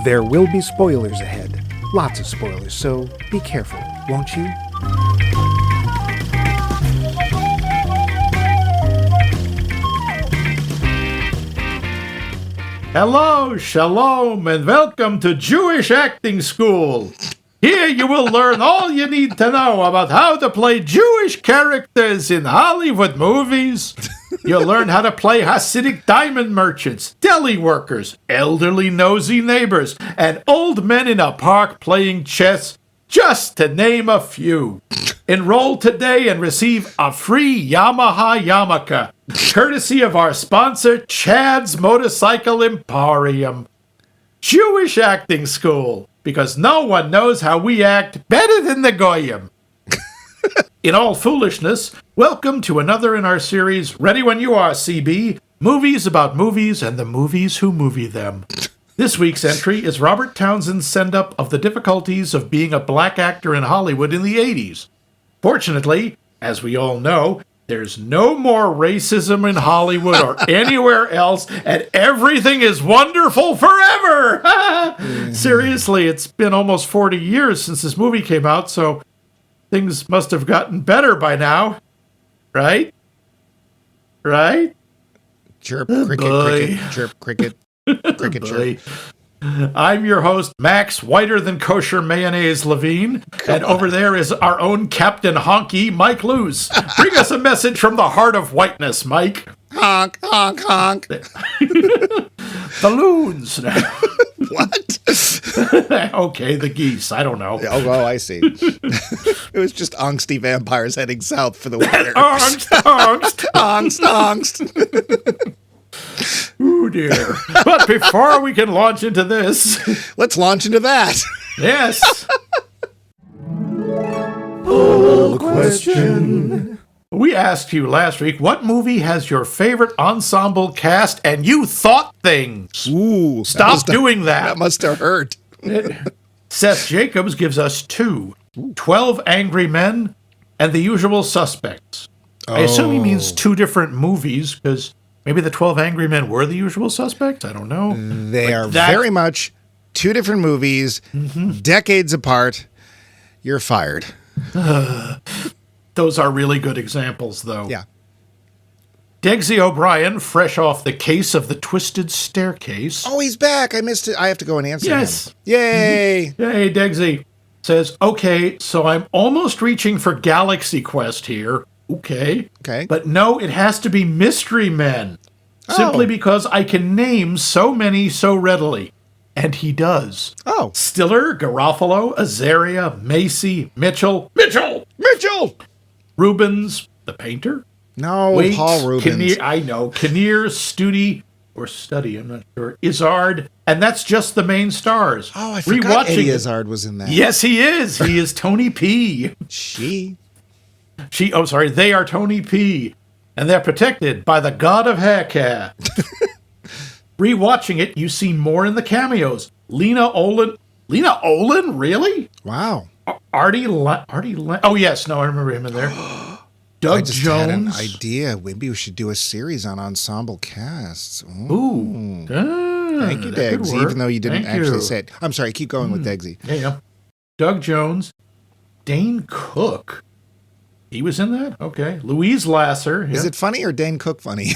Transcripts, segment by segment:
There will be spoilers ahead. Lots of spoilers, so be careful, won't you? Hello, shalom, and welcome to Jewish Acting School. Here you will learn all you need to know about how to play Jewish characters in Hollywood movies. You'll learn how to play Hasidic diamond merchants, deli workers, elderly nosy neighbors, and old men in a park playing chess, just to name a few. Enroll today and receive a free Yamaha yarmulke, courtesy of our sponsor, Chad's Motorcycle Emporium. Jewish Acting School, because no one knows how we act better than the Goyim. In all foolishness, welcome to another in our series, Ready When You Are, CB, movies about movies and the movies who movie them. This week's entry is Robert Townsend's send-up of the difficulties of being a black actor in Hollywood in the 80s. Fortunately, as we all know, there's no more racism in Hollywood or anywhere else, and everything is wonderful forever! Seriously, it's been almost 40 years since this movie came out, so things must have gotten better by now. Right? Right? Chirp, cricket, cricket, chirp, cricket, cricket, chirp. I'm your host, Max Whiter Than Kosher Mayonnaise Levine, and over there is our own Captain Honky, Mike Luce. Bring us a message from the heart of whiteness, Mike. Honk, honk, honk. Balloons. What? Okay, the geese. I don't know. Oh, I see. It was just angsty vampires heading south for the winter. Angst, angst. Angst, angst. Oh, dear. But before we can launch into this... Let's launch into that. Yes. Poll question. We asked you last week, what movie has your favorite ensemble cast, and you thought things. Ooh. Stop doing that. That must have hurt. Seth Jacobs gives us 2, 12 Angry Men, and The Usual Suspects. I assume he means 2 different movies, because maybe the 12 Angry Men were The Usual Suspects? I don't know. They are very much 2 different movies, decades apart. You're fired. Those are really good examples, though. Yeah. Degsy O'Brien, fresh off the case of the Twisted Staircase. Oh, he's back. I missed it. I have to go and answer him. Yes. Yay. Yay, Degsy. Says, okay, so I'm almost reaching for Galaxy Quest here. Okay. But no, it has to be Mystery Men. Simply because I can name so many so readily. And he does. Oh. Stiller, Garofalo, Azaria, Macy, Mitchell, Rubens, the painter? No, Wait, Paul Rubens. Kinnear, Studi, or Study, I'm not sure. Izzard, and that's just the main stars. Oh, I forgot Eddie Izzard was in that. Yes, he is. He is Tony P. They are Tony P. And they're protected by the god of hair care. Rewatching it, you see more in the cameos. Lena Olin, really? Wow. Artie oh, yes, no, I remember him in there. Doug Jones. Had an idea. Maybe we should do a series on ensemble casts. Ooh. Thank you, Degsy, even though you didn't actually say it. I'm sorry, keep going with Degsy. Yeah. Doug Jones, Dane Cook. He was in that? Okay. Louise Lasser. Is it funny or Dane Cook funny?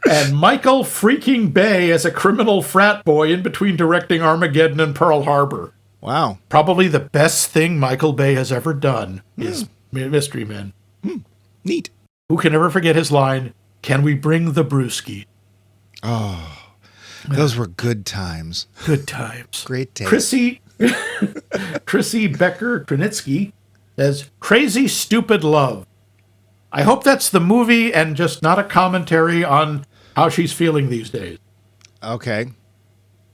And Michael freaking Bay as a criminal frat boy in between directing Armageddon and Pearl Harbor. Wow. Probably the best thing Michael Bay has ever done is Mystery Men. Neat. Who can ever forget his line, "Can we bring the brewski?" Oh, those were good times. Good times. Great days. Chrissy Becker-Krenitsky says, "Crazy Stupid Love." I hope that's the movie and just not a commentary on how she's feeling these days. Okay.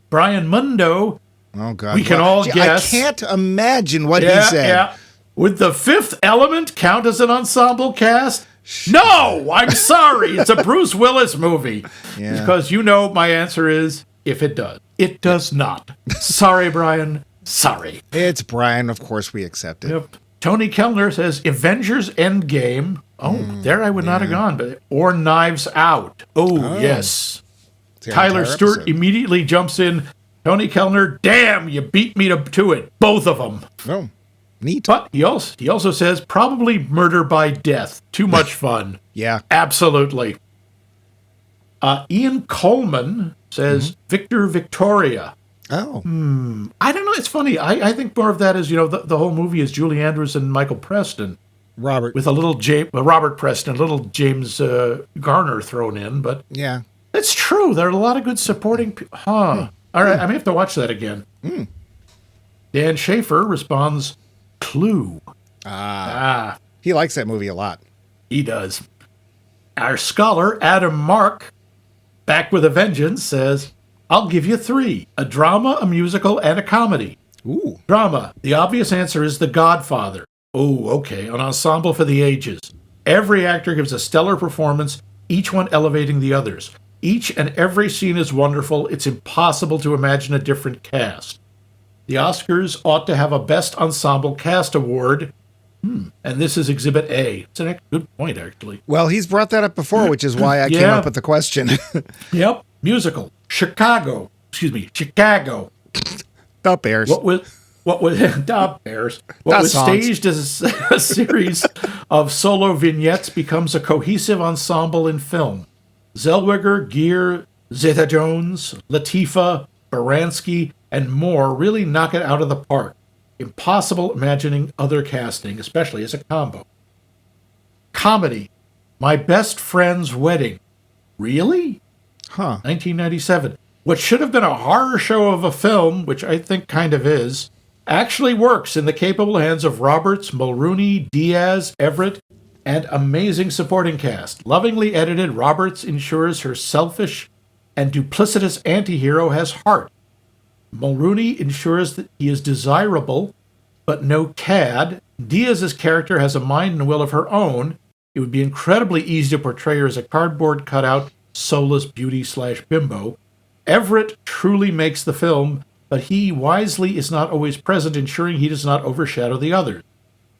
Brian Mundo. Oh, God. We can all guess. I can't imagine what he said. Yeah. Would The Fifth Element count as an ensemble cast? No, I'm sorry. It's a Bruce Willis movie. Yeah. Because you know my answer is, if it does. It does not. Sorry, Brian. Sorry. It's Brian. Of course we accept it. Yep. Tony Kellner says Avengers Endgame. Oh, there I would not have gone. Or Knives Out. Oh, yes. Tyler Stewart immediately jumps in. Tony Kellner, damn, you beat me to it. Both of them. Oh, neat. But he also says probably Murder by Death. Too much fun. Yeah. Absolutely. Ian Coleman says Victor Victoria. Oh. I don't know. It's funny. I think more of that is, the whole movie is Julie Andrews and Michael Preston. Robert. With a little Robert Preston, a little James Garner thrown in. But Yeah. it's true. There are a lot of good supporting people. All right. I may have to watch that again. Dan Schaefer responds, Clue. He likes that movie a lot. He does. Our scholar, Adam Mark, back with a vengeance, says, I'll give you 3. A drama, a musical, and a comedy. Ooh. Drama. The obvious answer is The Godfather. Oh, okay. An ensemble for the ages. Every actor gives a stellar performance, each one elevating the others. Each and every scene is wonderful. It's impossible to imagine a different cast. The Oscars ought to have a Best Ensemble Cast Award. And this is Exhibit A. It's a good point, actually. Well, he's brought that up before, which is why I came up with the question. Yep. Musical. Chicago. The Bears. What was Da Bears? What was staged as a series of solo vignettes becomes a cohesive ensemble in film. Zellweger, Gere, Zeta-Jones, Latifah, Baranski, and more really knock it out of the park. Impossible imagining other casting, especially as a combo. Comedy. My Best Friend's Wedding. Really? 1997. What should have been a horror show of a film, which I think kind of is, actually works in the capable hands of Roberts, Mulrooney, Diaz, Everett, and amazing supporting cast. Lovingly edited, Roberts ensures her selfish and duplicitous anti-hero has heart. Mulrooney ensures that he is desirable, but no cad. Diaz's character has a mind and will of her own. It would be incredibly easy to portray her as a cardboard cutout, soulless beauty/bimbo. Everett truly makes the film, but he wisely is not always present, ensuring he does not overshadow the others.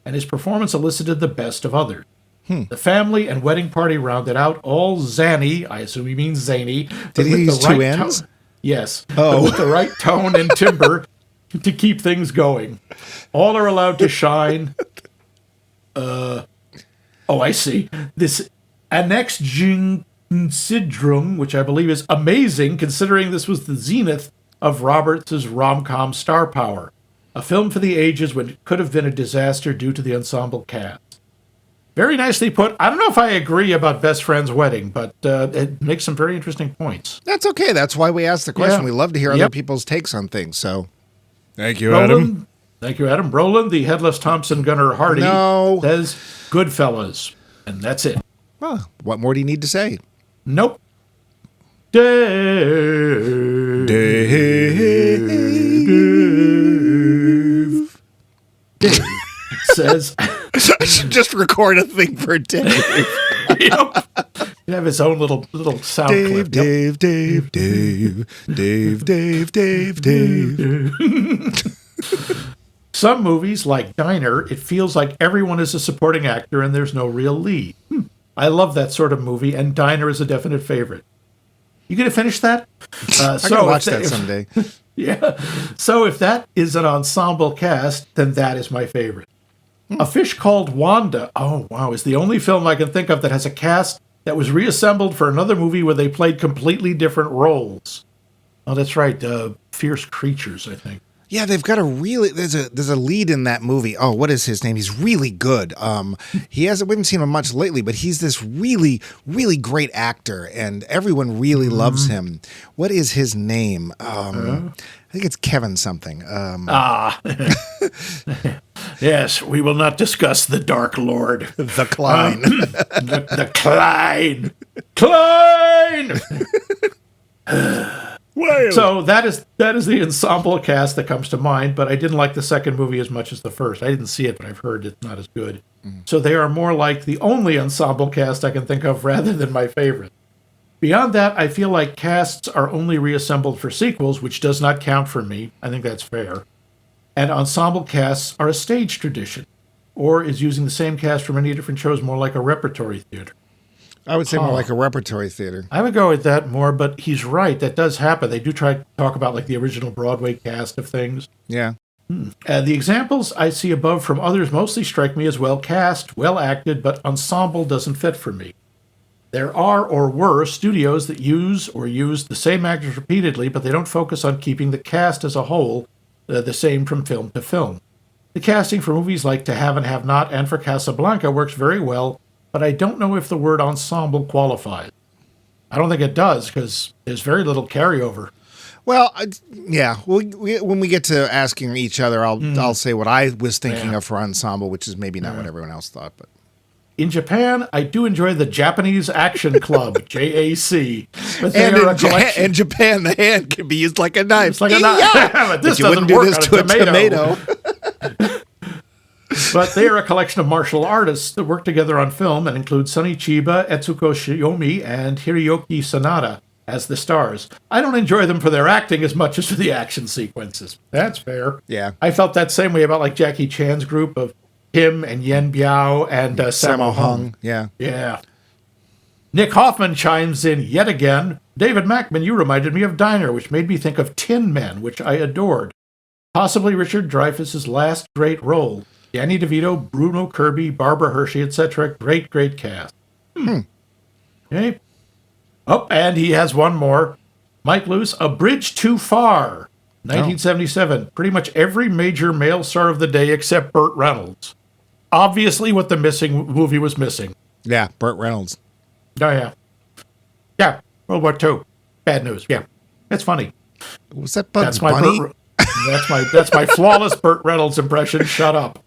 And his performance elicited the best of others. The family and wedding party rounded out, all zany, I assume he means zany. Did he use two N's? Yes. Oh. But with the right tone and timbre to keep things going. All are allowed to shine. I see. This Annexjung Syndrome, which I believe is amazing, considering this was the zenith of Roberts' rom-com star power. A film for the ages when it could have been a disaster due to the ensemble cast. Very nicely put. I don't know if I agree about Best Friend's Wedding, but it makes some very interesting points. That's okay. That's why we asked the question. Yeah. We love to hear other people's takes on things. So, thank you, Roland, Adam. Thank you, Adam. Roland, the headless Thompson Gunner Hardy, says Goodfellas. And that's it. Well, what more do you need to say? Nope. Dave says... I should just record a thing for Dave. Yep. You have his own little sound clip. Dave. Some movies, like Diner, it feels like everyone is a supporting actor and there's no real lead. I love that sort of movie, and Diner is a definite favorite. You gonna finish that? I'm going to watch that someday. Yeah. So if that is an ensemble cast, then that is my favorite. A Fish Called Wanda, oh wow, is the only film I can think of that has a cast that was reassembled for another movie where they played completely different roles. Oh, that's right, Fierce Creatures, I think. Yeah, they've got there's a lead in that movie. Oh, what is his name? He's really good. We haven't seen him much lately, but he's this really, really great actor, and everyone really loves him. What is his name? I think it's Kevin something. Yes, we will not discuss the Dark Lord. The Klein. The Klein. Klein! Well. So that is the ensemble cast that comes to mind, but I didn't like the second movie as much as the first. I didn't see it, but I've heard it's not as good. So they are more like the only ensemble cast I can think of rather than my favorite. Beyond that, I feel like casts are only reassembled for sequels, which does not count for me. I think that's fair. And ensemble casts are a stage tradition, or is using the same cast for many different shows more like a repertory theater. I would say more like a repertory theater. I would go with that more, but he's right. That does happen. They do try to talk about like the original Broadway cast of things. Yeah. The examples I see above from others mostly strike me as well cast, well acted, but ensemble doesn't fit for me. There are or were studios that use or use the same actors repeatedly, but they don't focus on keeping the cast as a whole the same from film to film. The casting for movies like To Have and Have Not and for Casablanca works very well, but I don't know if the word ensemble qualifies. I don't think it does because there's very little carryover. Well, yeah. When we get to asking each other, I'll say what I was thinking of for ensemble, which is maybe not what everyone else thought. But in Japan, I do enjoy the Japanese Action Club (JAC). But in Japan, the hand can be used like a knife. It's like a knife. But this you wouldn't doesn't do work this on to a tomato. But they are a collection of martial artists that work together on film and include Sonny Chiba, Etsuko Shiomi, and Hiroyuki Sanada as the stars. I don't enjoy them for their acting as much as for the action sequences. That's fair. Yeah. I felt that same way about like Jackie Chan's group of him and Yen Biao and Sammo Hung. Yeah. Yeah. Nick Hoffman chimes in yet again. David Mackman, you reminded me of Diner, which made me think of Tin Men, which I adored. Possibly Richard Dreyfuss's last great role. Danny DeVito, Bruno Kirby, Barbara Hershey, etc. Great, great cast. Okay. Oh, and he has one more. Mike Luce, A Bridge Too Far, 1977. Pretty much every major male star of the day except Burt Reynolds. Obviously what the movie was missing. Yeah, Burt Reynolds. Oh, yeah. Yeah, World War II. Bad news. Yeah. It's funny. Was that Bugs Bunny? That's my flawless Burt Reynolds impression. Shut up.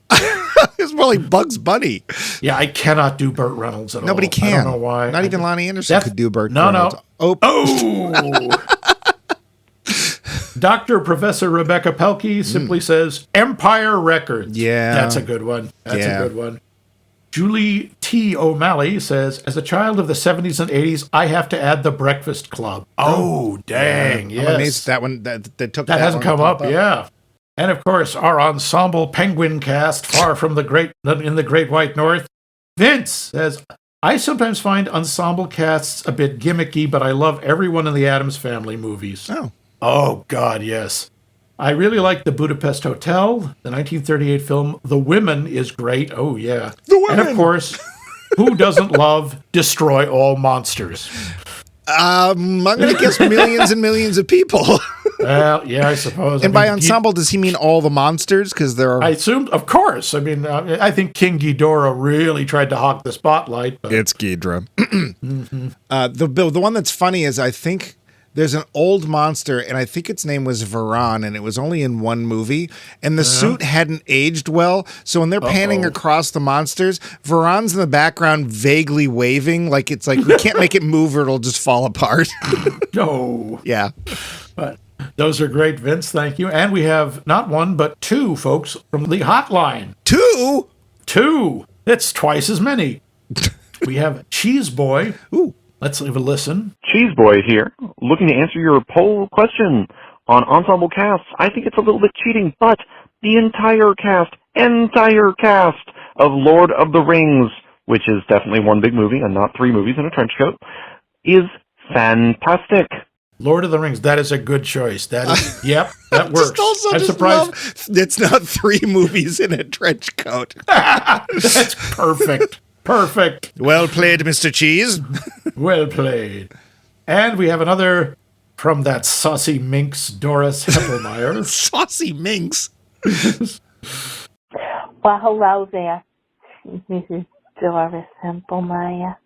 It's more like Bugs Bunny. Yeah, I cannot do Burt Reynolds at all. Nobody can. I don't know why. Not even Lonnie Anderson could do Burt Reynolds. No. Oh. Dr. Professor Rebecca Pelkey simply says, Empire Records. Yeah. That's a good one. A good one. Julie T. O'Malley says, as a child of the 70s and 80s, I have to add The Breakfast Club. Oh, dang. Yeah. Yes. I'm amazed that one that hasn't come up. Yeah. And of course, our ensemble penguin cast, far from in the Great White North. Vince says, I sometimes find ensemble casts a bit gimmicky, but I love everyone in the Addams Family movies. Oh, God, yes. I really like the Budapest Hotel. The 1938 film The Women is great. Oh, yeah. The Women! And of course, who doesn't love Destroy All Monsters? I'm going to guess millions and millions of people. Well, yeah, I suppose. And by ensemble, does he mean all the monsters? Because there are... I assume, of course. I mean, I think King Ghidorah really tried to hog the spotlight. But... It's Ghidorah. The one that's funny is I think there's an old monster, and I think its name was Varan, and it was only in one movie, and the suit hadn't aged well, so when they're panning across the monsters, Varan's in the background vaguely waving, like it's like, we can't make it move or it'll just fall apart. No. Yeah. But those are great, Vince. Thank you. And we have not one, but two folks from the hotline. Two? Two. It's twice as many. We have Cheese Boy. Ooh. Let's leave a listen. Cheese Boy here, looking to answer your poll question on ensemble casts. I think it's a little bit cheating, but the entire cast of Lord of the Rings, which is definitely one big movie and not three movies in a trench coat, is fantastic. Lord of the Rings, that is a good choice. That is, yep, that works. I'm surprised it's not three movies in a trench coat. That's perfect. Perfect. Well played, Mr. Cheese. Well played. And we have another from that saucy minx, Doris Heppelmeyer. Saucy minx? Well, hello there. This is Doris Heppelmeyer.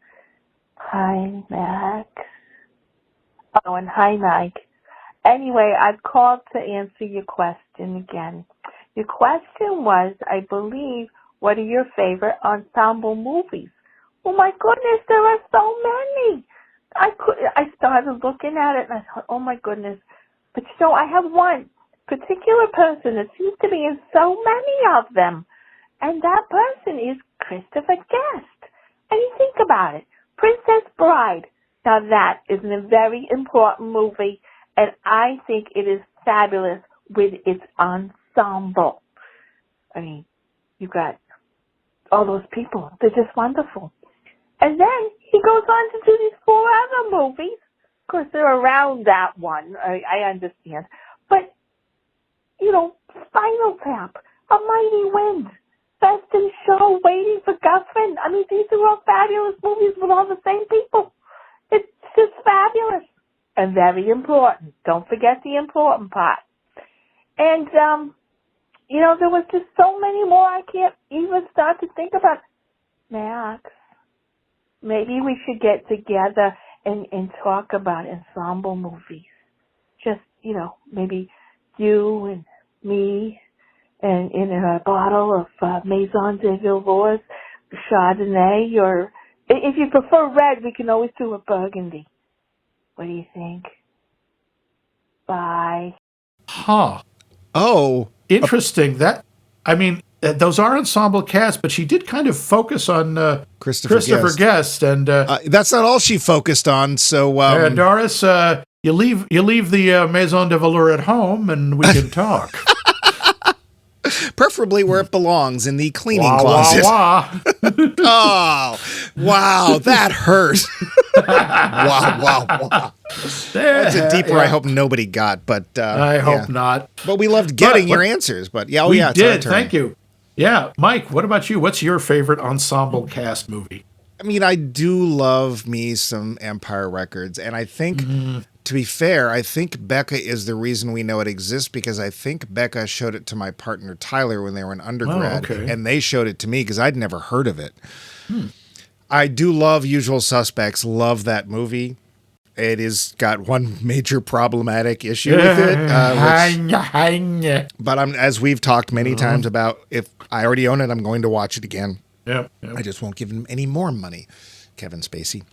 Hi, Max. Oh, and hi, Mike. Anyway, I've called to answer your question again. Your question was, I believe, what are your favorite ensemble movies? Oh my goodness, there are so many. I started looking at it and I thought, oh my goodness. But I have one particular person that seems to be in so many of them. And that person is Christopher Guest. And you think about it. Princess Bride. Now that is a very important movie. And I think it is fabulous with its ensemble. I mean, you got all those people. They're just wonderful. And then he goes on to do these 4 other movies. Of course, they're around that one. I understand. But, Spinal Tap, A Mighty Wind, Best in Show, Waiting for Guffin. I mean, these are all fabulous movies with all the same people. It's just fabulous. And very important. Don't forget the important part. And, there was just so many more I can't even start to think about. Max, maybe we should get together and talk about ensemble movies. Just, maybe you and me and in a bottle of Maison de Villevoix Chardonnay, or if you prefer red, we can always do a Burgundy. What do you think? Bye. Huh. Oh. Interesting. Those are ensemble casts, but she did kind of focus on Christopher Guest, and that's not all she focused on. So, Doris, you leave the Maison de Velour at home, and we can talk. Preferably where it belongs, in the cleaning closet. Wah. Oh, wow, that hurt. wow. That's a deeper I hope nobody got, but I hope not. But we loved getting your answers. But yeah, we it's did. our turn. Thank you. Yeah, Mike, what about you? What's your favorite ensemble cast movie? I mean, I do love me some Empire Records, and I think, to be fair, I think Becca is the reason we know it exists, because I think Becca showed it to my partner Tyler when they were in undergrad, and they showed it to me because I'd never heard of it. I do love Usual Suspects, love that movie. It has got one major problematic issue with it. But as we've talked many times about, if I already own it, I'm going to watch it again. Yep. I just won't give him any more money, Kevin Spacey.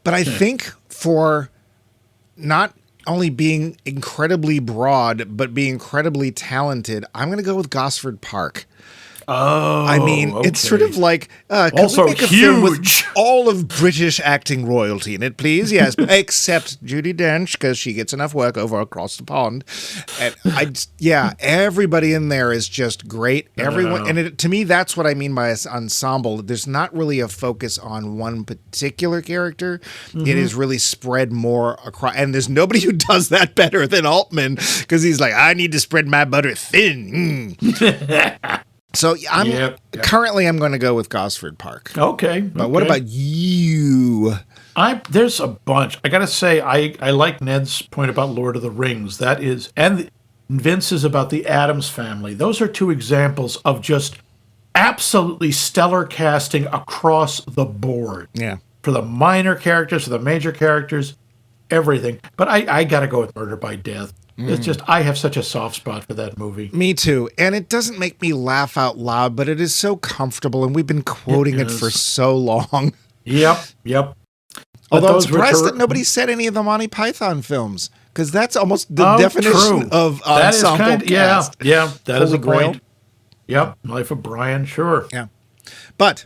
But I think for not only being incredibly broad, but being incredibly talented, I'm going to go with Gosford Park. Oh, I mean, it's sort of like also we make a film with all of British acting royalty in it, please? Yes, except Judi Dench, because she gets enough work over across the pond. And everybody in there is just great. Everyone, and to me, that's what I mean by ensemble. There's not really a focus on one particular character. It is really spread more across, and there's nobody who does that better than Altman, because he's like, I need to spread my butter thin. So currently I'm going to go with Gosford Park. Okay. But what about you? There's a bunch. I got to say, I like Ned's point about Lord of the Rings. That is, and Vince's about the Addams Family. Those are 2 examples of just absolutely stellar casting across the board. Yeah. For the minor characters, for the major characters, everything. But I got to go with Murder by Death. It's just, I have such a soft spot for that movie. Me too. And it doesn't make me laugh out loud, but it is so comfortable, and we've been quoting it for so long. Yep. Although I'm surprised that nobody said any of the Monty Python films, because that's almost the definition of ensemble cast. Yeah, that is a Grail. point. Yep, Life of Brian, sure. Yeah. But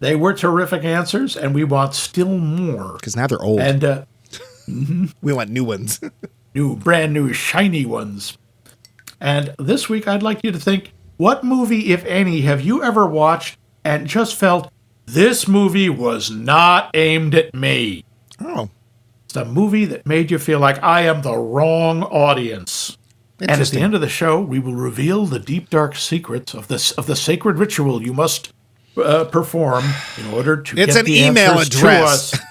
they were terrific answers, and we want still more. Because now they're old. And we want new ones. Brand new, shiny ones. And this week, I'd like you to think, what movie, if any, have you ever watched and just felt, this movie was not aimed at me? Oh. It's a movie that made you feel like I am the wrong audience. And at the end of the show, we will reveal the deep, dark secrets of the sacred ritual you must perform in order to get the email answers address. to us.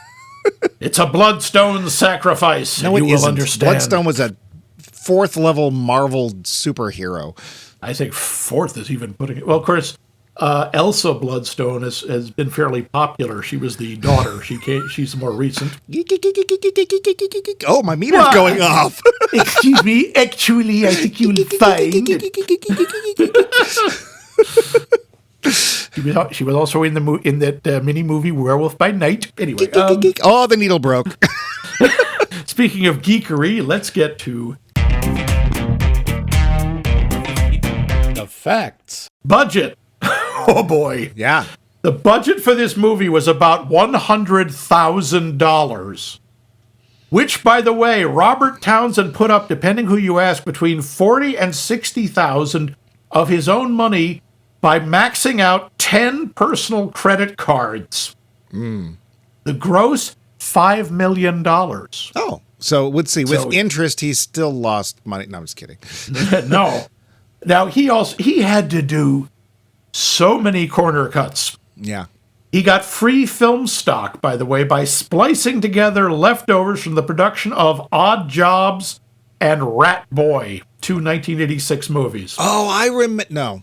It's a Bloodstone sacrifice. No, you will isn't. understand. Bloodstone was a 4th level Marvel superhero. I think 4th is even putting it. Well, of course, Elsa Bloodstone has been fairly popular. She was the daughter. She's more recent. Oh, my meter's going off. Excuse me. Actually, I think you'll find. She was also in that mini movie Werewolf by Night. Anyway, oh, the needle broke. Speaking of geekery, let's get to the facts. Budget. Oh boy. Yeah. The budget for this movie was about $100,000. Which, by the way, Robert Townsend put up, depending who you ask, between $40,000 and $60,000 of his own money by maxing out 10 personal credit cards. The gross, $5 million. Oh, so let's see. With So- interest, he still lost money. No, I'm just kidding. No. Now, he had to do so many corner cuts. Yeah. He got free film stock, by the way, by splicing together leftovers from the production of Odd Jobs and Rat Boy, two 1986 movies. Oh, I remember. No,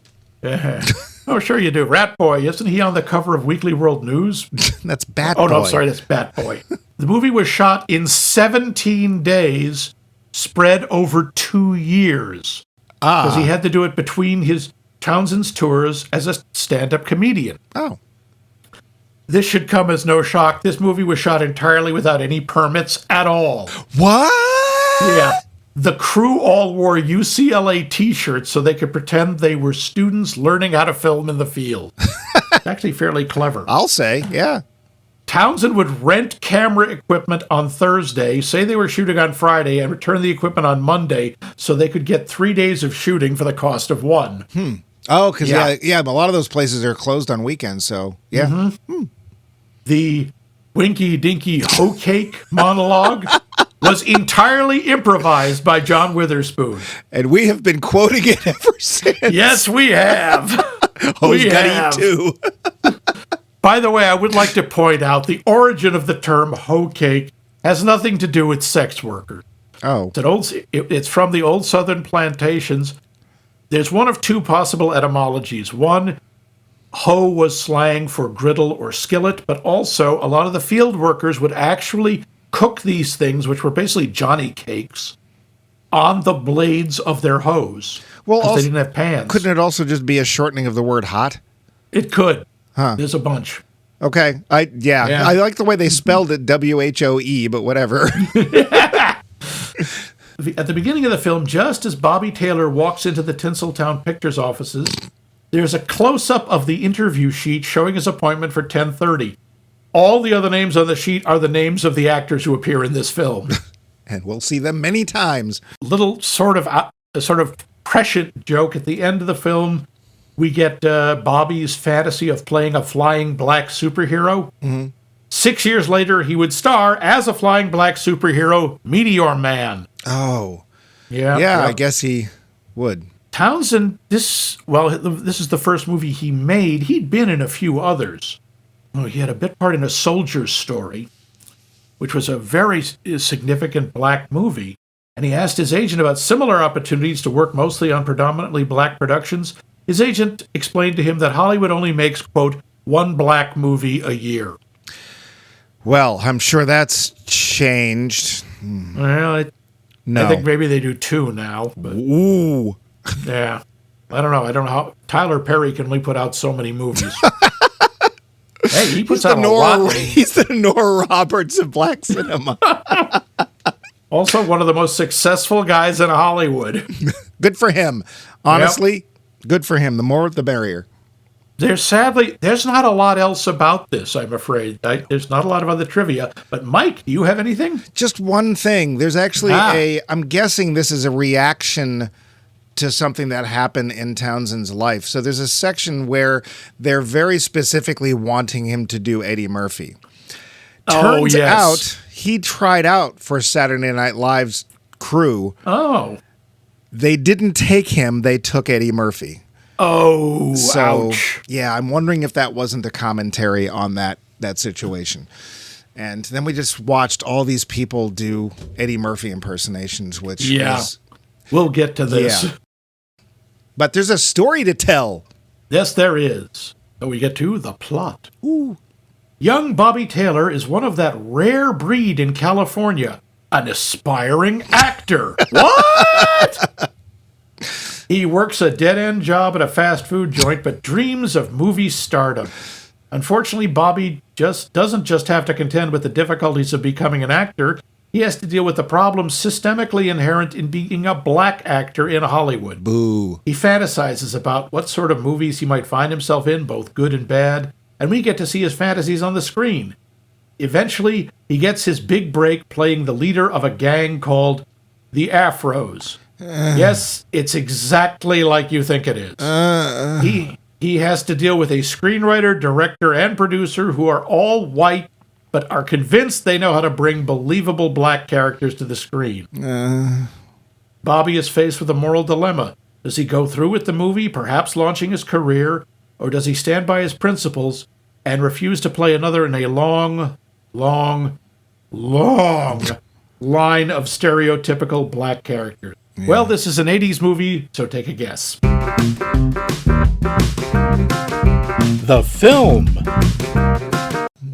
Oh, sure you do. Rat Boy, isn't he on the cover of Weekly World News? that's Bat Oh, Boy. no, sorry, that's Bat Boy. The movie was shot in 17 days, spread over 2 years. Because he had to do it between his Townsend's tours as a stand-up comedian. Oh. This should come as no shock. This movie was shot entirely without any permits at all. What? Yeah. The crew all wore UCLA t-shirts so they could pretend they were students learning how to film in the field. It's actually fairly clever. I'll say, yeah. Townsend would rent camera equipment on Thursday, say they were shooting on Friday, and return the equipment on Monday so they could get 3 days of shooting for the cost of one. Oh, because Yeah. a lot of those places are closed on weekends. So yeah. The Winky Dinky Hoe Cake monologue was entirely improvised by John Witherspoon. And we have been quoting it ever since. Yes, we have. Hoes we gotta have. eat too. By the way, I would like to point out the origin of the term hoe cake has nothing to do with sex workers. Oh. It's from the old southern plantations. There's one of two possible etymologies. One, hoe was slang for griddle or skillet, but also a lot of the field workers would actually cook these things, which were basically Johnny cakes, on the blades of their hoes. Well, 'cause also, they didn't have pans. couldn't it also just be a shortening of the word hot? It could. Huh. There's a bunch. Okay. Yeah. I like the way they spelled it WHOE, but whatever. At the beginning of the film, just as Bobby Taylor walks into the Tinseltown Pictures offices, there's a close-up of the interview sheet showing his appointment for 10:30. All the other names on the sheet are the names of the actors who appear in this film. And we'll see them many times. Little sort of prescient joke at the end of the film. We get Bobby's fantasy of playing a flying black superhero. 6 years later, he would star as a flying black superhero, Meteor Man. Oh. Yeah. I guess he would. Townsend, this is the first movie he made. He'd been in a few others. Oh, he had a bit part in A Soldier's Story, which was a very significant black movie. And he asked his agent about similar opportunities to work mostly on predominantly black productions. His agent explained to him that Hollywood only makes, quote, one black movie a year. Well, I'm sure that's changed. Well, No. I think maybe they do two now. But Ooh. yeah. I don't know how Tyler Perry can only put out so many movies. Hey, he puts out a lot. He's the Nora Roberts of black cinema. Also one of the most successful guys in Hollywood. Good for him. Honestly, good for him. The more, the merrier. There's not a lot else about this, I'm afraid. There's not a lot of other trivia. But Mike, do you have anything? Just one thing. There's actually I'm guessing this is a reaction to something that happened in Townsend's life. So there's a section where they're very specifically wanting him to do Eddie Murphy. Turns out he tried out for Saturday Night Live's crew. Oh. They didn't take him. They took Eddie Murphy. Oh, So, ouch. yeah, I'm wondering if that wasn't a commentary on that situation. And then we just watched all these people do Eddie Murphy impersonations, which is... We'll get to this. Yeah. But there's a story to tell. Yes, there is. So we get to the plot. Ooh. Young Bobby Taylor is one of that rare breed in California, an aspiring actor. What? He works a dead-end job at a fast food joint, but dreams of movie stardom. Unfortunately, Bobby doesn't just have to contend with the difficulties of becoming an actor. He has to deal with the problems systemically inherent in being a black actor in Hollywood. Boo. He fantasizes about what sort of movies he might find himself in, both good and bad, and we get to see his fantasies on the screen. Eventually, he gets his big break playing the leader of a gang called the Afros. Yes, it's exactly like you think it is. he has to deal with a screenwriter, director, and producer who are all white, but are convinced they know how to bring believable black characters to the screen. Bobby is faced with a moral dilemma. Does he go through with the movie, perhaps launching his career, or does he stand by his principles and refuse to play another in a long, long, long line of stereotypical black characters? Yeah. Well, this is an 80s movie, so take a guess. The film.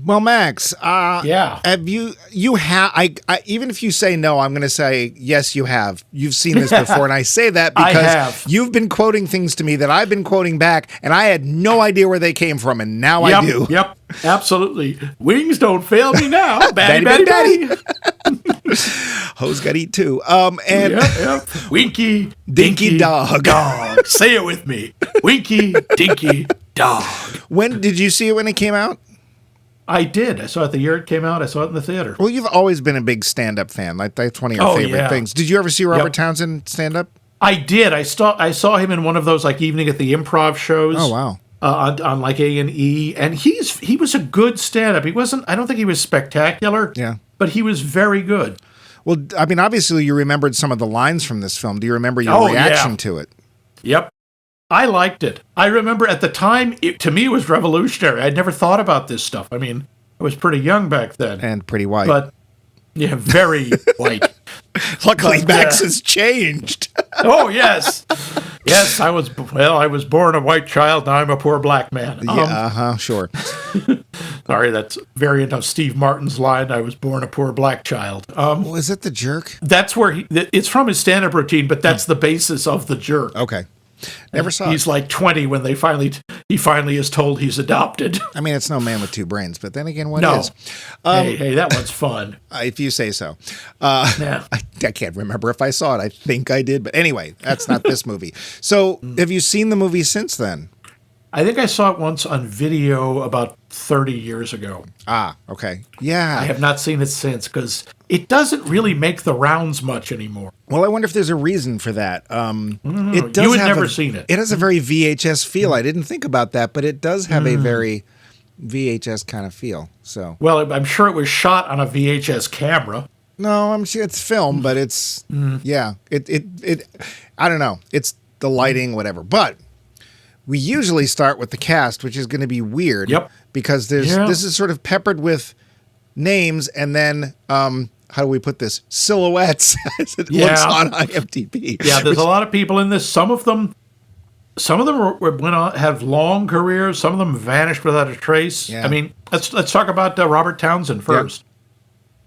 Well, Max, yeah. Have you have I even if you say no, I'm going to say yes, you have. You've seen this before, and I say that because you've been quoting things to me that I've been quoting back, and I had no idea where they came from, and now I do. Yep, absolutely. Wings don't fail me now. Batty. Hoes got eat too. And yep. Winky, dinky dog. Say it with me. Winky, dinky dog. When did you see it when it came out? I did. I saw it the year it came out. I saw it in the theater. Well, you've always been a big stand-up fan. Like that's one of your favorite things. Did you ever see Robert Townsend stand-up? I did. I saw him in one of those like evening at the improv shows. Oh wow. On like A&E, and he was a good stand-up. He wasn't. I don't think he was spectacular. Yeah. But he was very good. Well, I mean, obviously you remembered some of the lines from this film. Do you remember your reaction to it? Yep. I liked it. I remember at the time, to me, it was revolutionary. I'd never thought about this stuff. I mean, I was pretty young back then. And pretty white. But, yeah, very white. Luckily, Max has changed. Oh, yes. Yes, I was born a white child. Now I'm a poor black man. Sure. Sorry, that's variant of Steve Martin's line, I was born a poor black child. Was it The Jerk? That's where it's from his stand-up routine, but that's the basis of The Jerk. Okay. Never saw it. He's like 20 when he finally is told he's adopted. I mean, it's no man with two brains, but then again, what is? Hey, that one's fun. If you say so. Yeah. I can't remember if I saw it. I think I did, but anyway, that's not this movie. So, have you seen the movie since then? I think I saw it once on video about 30 years ago. Ah, okay. Yeah. I have not seen it since because it doesn't really make the rounds much anymore. Well, I wonder if there's a reason for that. It does. You had never seen it. It has a very VHS feel. I didn't think about that, but it does have a very VHS kind of feel. So, well, I'm sure it was shot on a VHS camera. No, I'm sure it's film, but it's It I don't know. It's the lighting, whatever. But we usually start with the cast, which is going to be weird. Yep. Because this is sort of peppered with names, and then how do we put this? Silhouettes as it looks on IMDb. Yeah, there's a lot of people in this. Some of them went on have long careers. Some of them vanished without a trace. Yeah. I mean, let's talk about Robert Townsend first. Yep.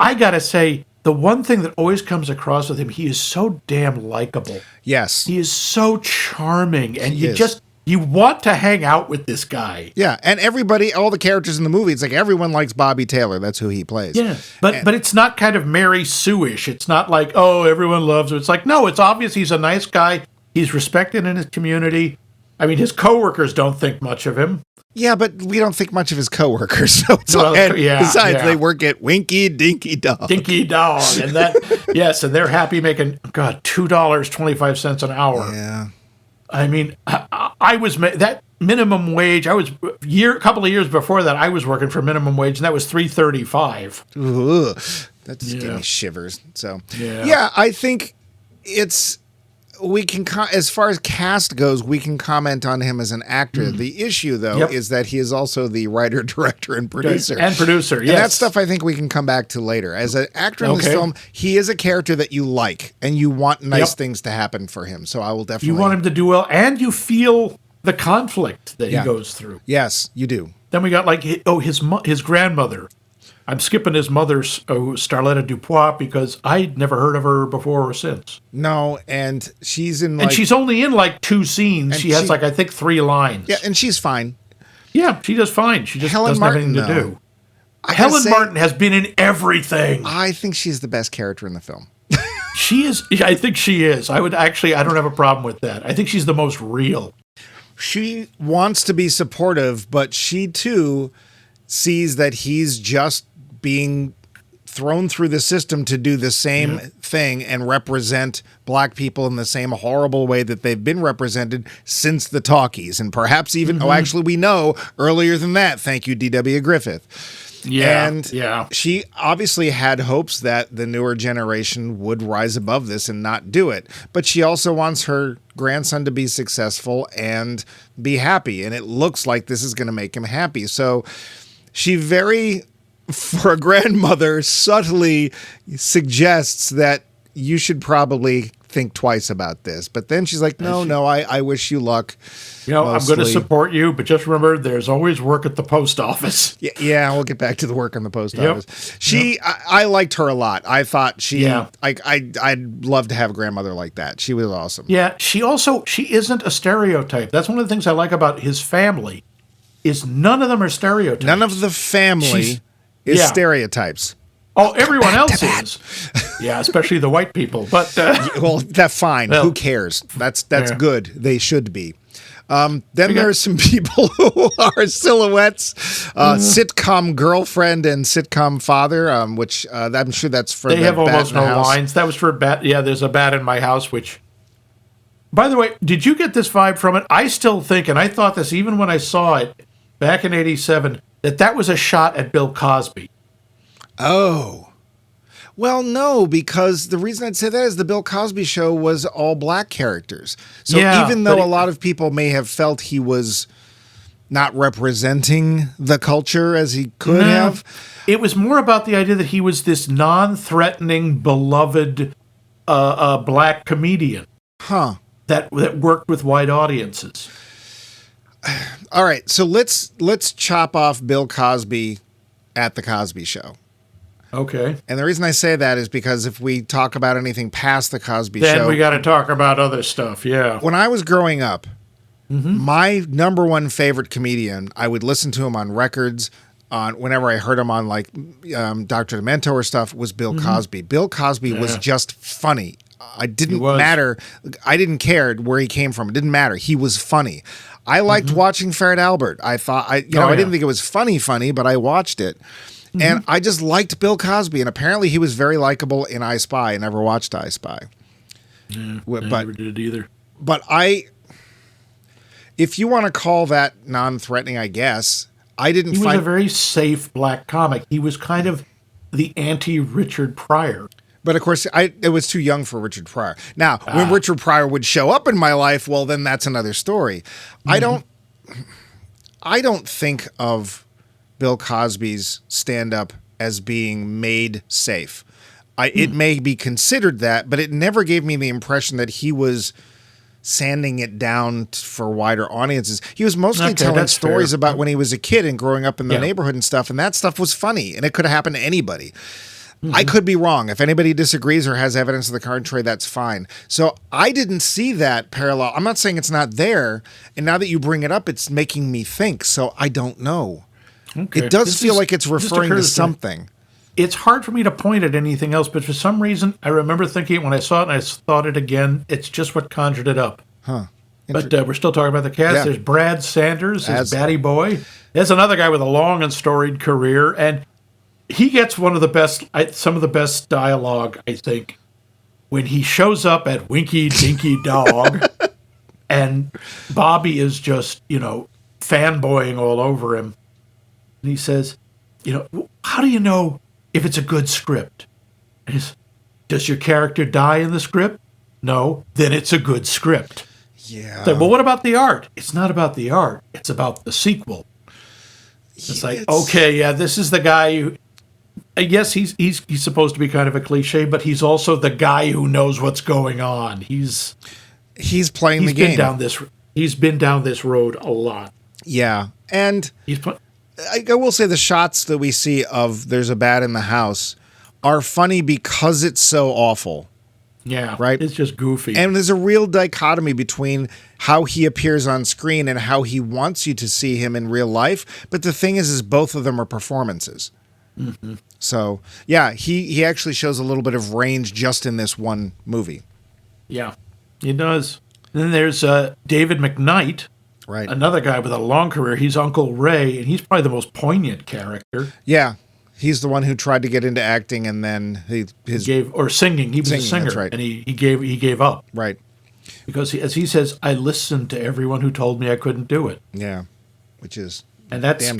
I gotta say, the one thing that always comes across with him, he is so damn likable. Yes, he is so charming, and you want to hang out with this guy. Yeah, and everybody, all the characters in the movie, it's like everyone likes Bobby Taylor. That's who he plays. Yeah, but it's not kind of Mary Sue-ish. It's not like, oh, everyone loves him. It's like, no, it's obvious he's a nice guy. He's respected in his community. I mean, his coworkers don't think much of him. Yeah, but we don't think much of his coworkers. So besides, they work at Winky Dinky Dog. Dinky Dog. And and they're happy making, $2.25 an hour. Yeah. I mean, I was that minimum wage. I was a couple of years before that. I was working for minimum wage, and that was $3.35. Ooh, that just gave me shivers. So I think we can as far as cast goes, we can comment on him as an actor. The issue, though, is that he is also the writer, director, and producer. Yes. And that stuff I think we can come back to later. As an actor in this film, he is a character that you like, and you want nice things to happen for him. So I will definitely... You want him to do well, and you feel the conflict that he goes through. Yes, you do. Then we got his grandmother. I'm skipping his mother's Starletta Dupois because I'd never heard of her before or since. No, and she's in and she's only in 2 scenes. She has I think 3 lines. Yeah, and she's fine. Yeah, she does fine. She just doesn't have anything to do. Helen Martin has been in everything. I think she's the best character in the film. She is. I think she is. I don't have a problem with that. I think she's the most real. She wants to be supportive, but she too sees that he's just being thrown through the system to do the same thing and represent black people in the same horrible way that they've been represented since the talkies. And perhaps even, actually, we know earlier than that. Thank you, D.W. Griffith. Yeah. And she obviously had hopes that the newer generation would rise above this and not do it. But she also wants her grandson to be successful and be happy. And it looks like this is going to make him happy. So she for a grandmother, subtly suggests that you should probably think twice about this. But then she's like, no, I wish you luck. I'm going to support you, but just remember, there's always work at the post office. Yeah, we'll get back to the work on the post office. I liked her a lot. I thought I'd love to have a grandmother like that. She was awesome. Yeah, she isn't a stereotype. That's one of the things I like about his family, is none of them are stereotypes. None of the family is stereotypes. Oh, everyone else is. Yeah, especially the white people. But well, that's fine. Who cares? That's good. They should be. Then there are some people who are silhouettes, sitcom girlfriend and sitcom father, which I'm sure that's for they the have almost no house. lines. That was for bat. Yeah, there's a bat in my house, which, by the way, did you get this vibe from it? I still think, and I thought this even when I saw it back in '87, that was a shot at Bill Cosby. Oh. Well, no, because the reason I'd say that is the Bill Cosby show was all black characters. So even though a lot of people may have felt he was not representing the culture as he could have. It was more about the idea that he was this non-threatening, beloved black comedian. That worked with white audiences. All right, so let's chop off Bill Cosby at the Cosby Show. Okay. And the reason I say that is because if we talk about anything past the Cosby Show... Then we got to talk about other stuff, yeah. When I was growing up, my number one favorite comedian, I would listen to him on records, whenever I heard him on like Dr. Demento or stuff, was Bill Cosby. Bill Cosby was just funny. It didn't matter. I didn't care where he came from. It didn't matter. He was funny. I liked watching Fred Albert. I thought, I didn't think it was funny, but I watched it. And I just liked Bill Cosby, and apparently he was very likable in I Spy. I never watched I Spy. Yeah, I never did either. But if you want to call that non-threatening, I guess, I didn't find... He was a very safe black comic. He was kind of the anti-Richard Pryor. But of course, it was too young for Richard Pryor. Now, when Richard Pryor would show up in my life, well, then that's another story. I don't think of Bill Cosby's stand-up as being made safe. It may be considered that, but it never gave me the impression that he was sanding it down for wider audiences. He was mostly telling stories about when he was a kid and growing up in the neighborhood and stuff, and that stuff was funny, and it could have happened to anybody. I could be wrong. If anybody disagrees or has evidence to the contrary, that's fine. So I didn't see that parallel. I'm not saying it's not there, and now that you bring it up, it's making me think, so I don't know. Okay. It does feel like it's referring to something. It's hard for me to point at anything else, but for some reason, I remember thinking it when I saw it, and I thought it again. It's just what conjured it up. But we're still talking about the cast. Yeah. There's Brad Sanders as Batty Boy. There's another guy with a long and storied career, and he gets some of the best dialogue, I think, when he shows up at Winky Dinky Dog, and Bobby is just, fanboying all over him. And he says, how do you know if it's a good script? And he says, does your character die in the script? No, then it's a good script. Yeah. Like, well, what about the art? It's not about the art. It's about the sequel. It's this is the guy who, I guess he's supposed to be kind of a cliche, but he's also the guy who knows what's going on. He's playing the game. He's been down this road a lot. Yeah. And I will say the shots that we see of There's a Bat in the House are funny because it's so awful. Yeah. Right? It's just goofy. And there's a real dichotomy between how he appears on screen and how he wants you to see him in real life. But the thing is both of them are performances. Mm-hmm. So, yeah, he actually shows a little bit of range just in this one movie. Yeah, he does. And then there's David McKnight. Right. Another guy with a long career. He's Uncle Ray, and he's probably the most poignant character. Yeah. He's the one who tried to get into acting, and then singing. He was a singer, that's right. and he gave up. Right. Because as he says, I listened to everyone who told me I couldn't do it. Yeah, which is that's a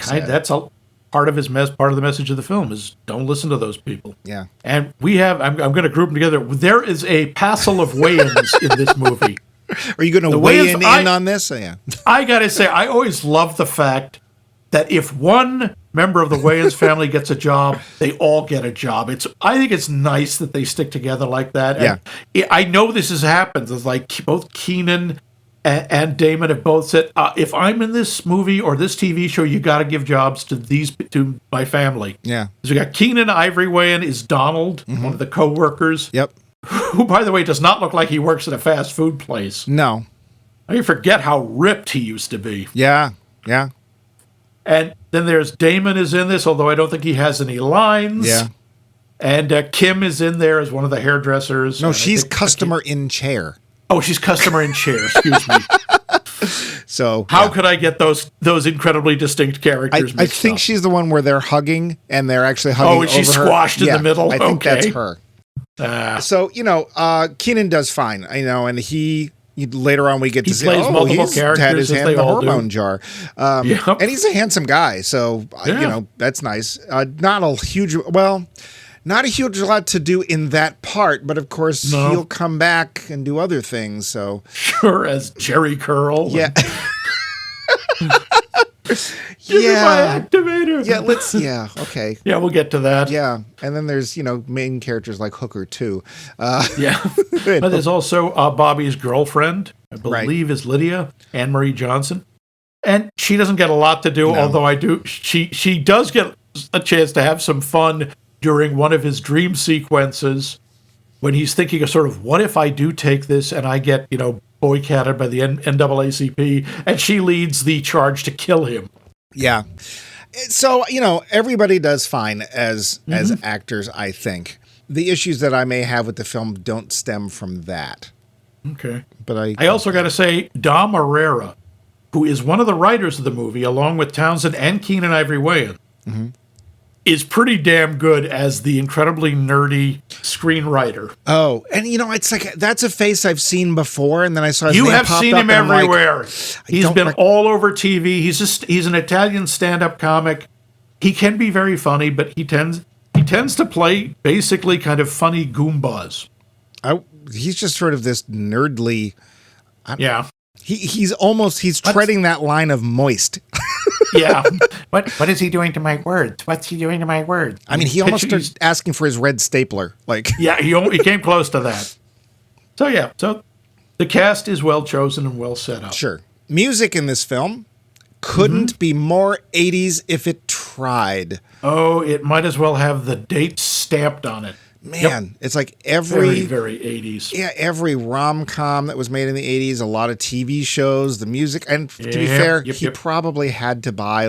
part of part of the message of the film is don't listen to those people. Yeah. And I'm going to group them together. There is a passel of weigh-ins in this movie. Are you going to weigh in on this? Yeah. I got to say, I always love the fact that if one member of the Wayans family gets a job, they all get a job. I think it's nice that they stick together like that. Yeah. And I know this has happened. It's like both Keenan and Damon have both said, if I'm in this movie or this TV show, you got to give jobs to my family. Yeah. So we got Keenan Ivory Wayans is Donald, one of the co-workers. Yep. Who, by the way, does not look like he works at a fast food place. No. I forget how ripped he used to be. Yeah. Yeah. And then there's Damon is in this, although I don't think he has any lines. Yeah. And Kim is in there as one of the hairdressers. No, she's customer in chair. Oh, she's customer in chair. Excuse me. So how could I get those incredibly distinct characters mixed I think up? she's the one where they're hugging and they're actually hugging. Oh, and she's squashed in the middle. I think that's her. So Keenan does fine. And he later on we get to see plays multiple he's characters had his as hand they in the all do. hormone jar, and he's a handsome guy. So that's nice. Not a huge lot to do in that part, but of course he'll come back and do other things. So sure, as Jerry Curl. Yeah. Give me my activator. Yeah, okay. Yeah, we'll get to that. Yeah, and then there's, main characters like Hooker, too. But there's also Bobby's girlfriend, I believe is Lydia, Anne-Marie Johnson. And she doesn't get a lot to do, although she does get a chance to have some fun during one of his dream sequences when he's thinking of sort of, what if I do take this and I get, boycotted by the NAACP, and she leads the charge to kill him. Yeah. So, everybody does fine as actors, I think. The issues that I may have with the film don't stem from that. Okay. But I also got to say, Dom Herrera, who is one of the writers of the movie, along with Townsend and Keenan Ivory Wayans, is pretty damn good as the incredibly nerdy screenwriter. Oh, and it's like that's a face I've seen before, and then I saw his you name have popped seen up him and everywhere. He's been all over TV. He's an Italian stand-up comic. He can be very funny, but he tends to play basically kind of funny goombas. He's just sort of this nerdly. He's treading that line of moist. Yeah. What is he doing to my words? What's he doing to my words? I mean, he almost started asking for his red stapler. Yeah, he came close to that. So the cast is well chosen and well set up. Sure. Music in this film couldn't be more 80s if it tried. Oh, it might as well have the date stamped on it. Man, it's like every... Very, very 80s. Yeah, every rom-com that was made in the 80s, a lot of TV shows, the music. And to be fair, he probably had to buy,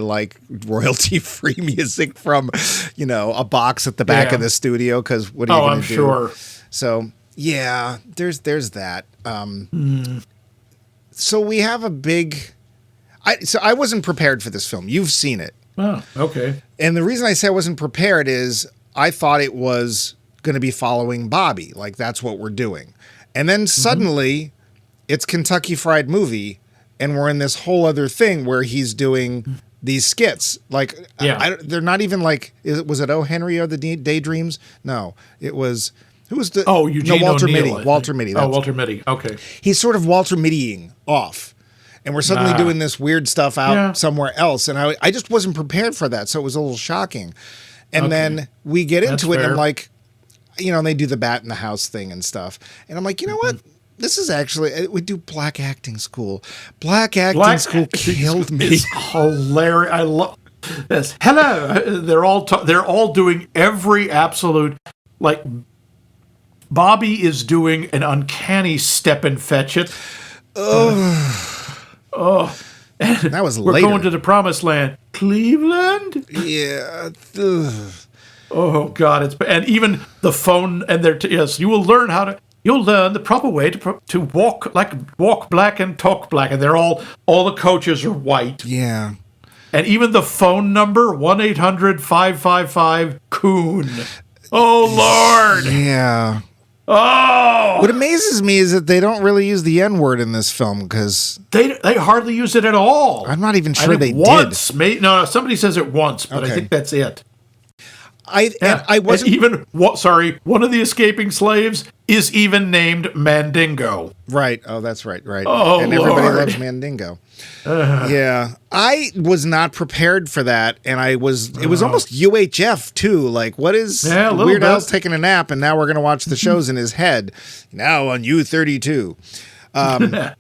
royalty-free music from, a box at the back of the studio, because what are you going to do? Sure. So, yeah, there's that. So we have a big... I wasn't prepared for this film. You've seen it. Oh, okay. And the reason I say I wasn't prepared is I thought it was going to be following Bobby, that's what we're doing. And then suddenly it's Kentucky Fried Movie, and we're in this whole other thing where he's doing these skits. They're not even was it O. Henry or the Daydreams? No, it was, who was the... Oh, Eugene Walter O'Neill, Mitty. Walter Mitty. Walter Mitty, okay. He's sort of Walter Mittying off. And we're suddenly doing this weird stuff out somewhere else. And I just wasn't prepared for that, so it was a little shocking. And then we get into it, and I'm like... they do the bat in the house thing and stuff. And I'm like, you know what? This is actually, we do black acting school. Black acting school killed me. It's hilarious. I love this. Hello. They're all doing every absolute, Bobby is doing an uncanny step and fetch it. That was We're later. going to the promised land. Cleveland? Yeah. Oh God! And even the phone and yes, you'll learn the proper way to walk black and talk black, and they're all the coaches are white. Yeah. And even the phone number, 1-800-555-COON. Oh, Lord. Yeah. Oh! What amazes me is that they don't really use the N-word in this film because They hardly use it at all. I'm not even I sure think they once, did. No, somebody says it once, but Okay. I think that's it. I wasn't even one of the escaping slaves is even named Mandingo. right. Oh, that's right. Oh, and everybody Lord. loves Mandingo. Yeah, I was not prepared for that, and it was almost UHF too. Like, what is Yeah, a little Weird bit. Al's taking a nap, and now we're gonna watch the shows in his head. Now on U32. And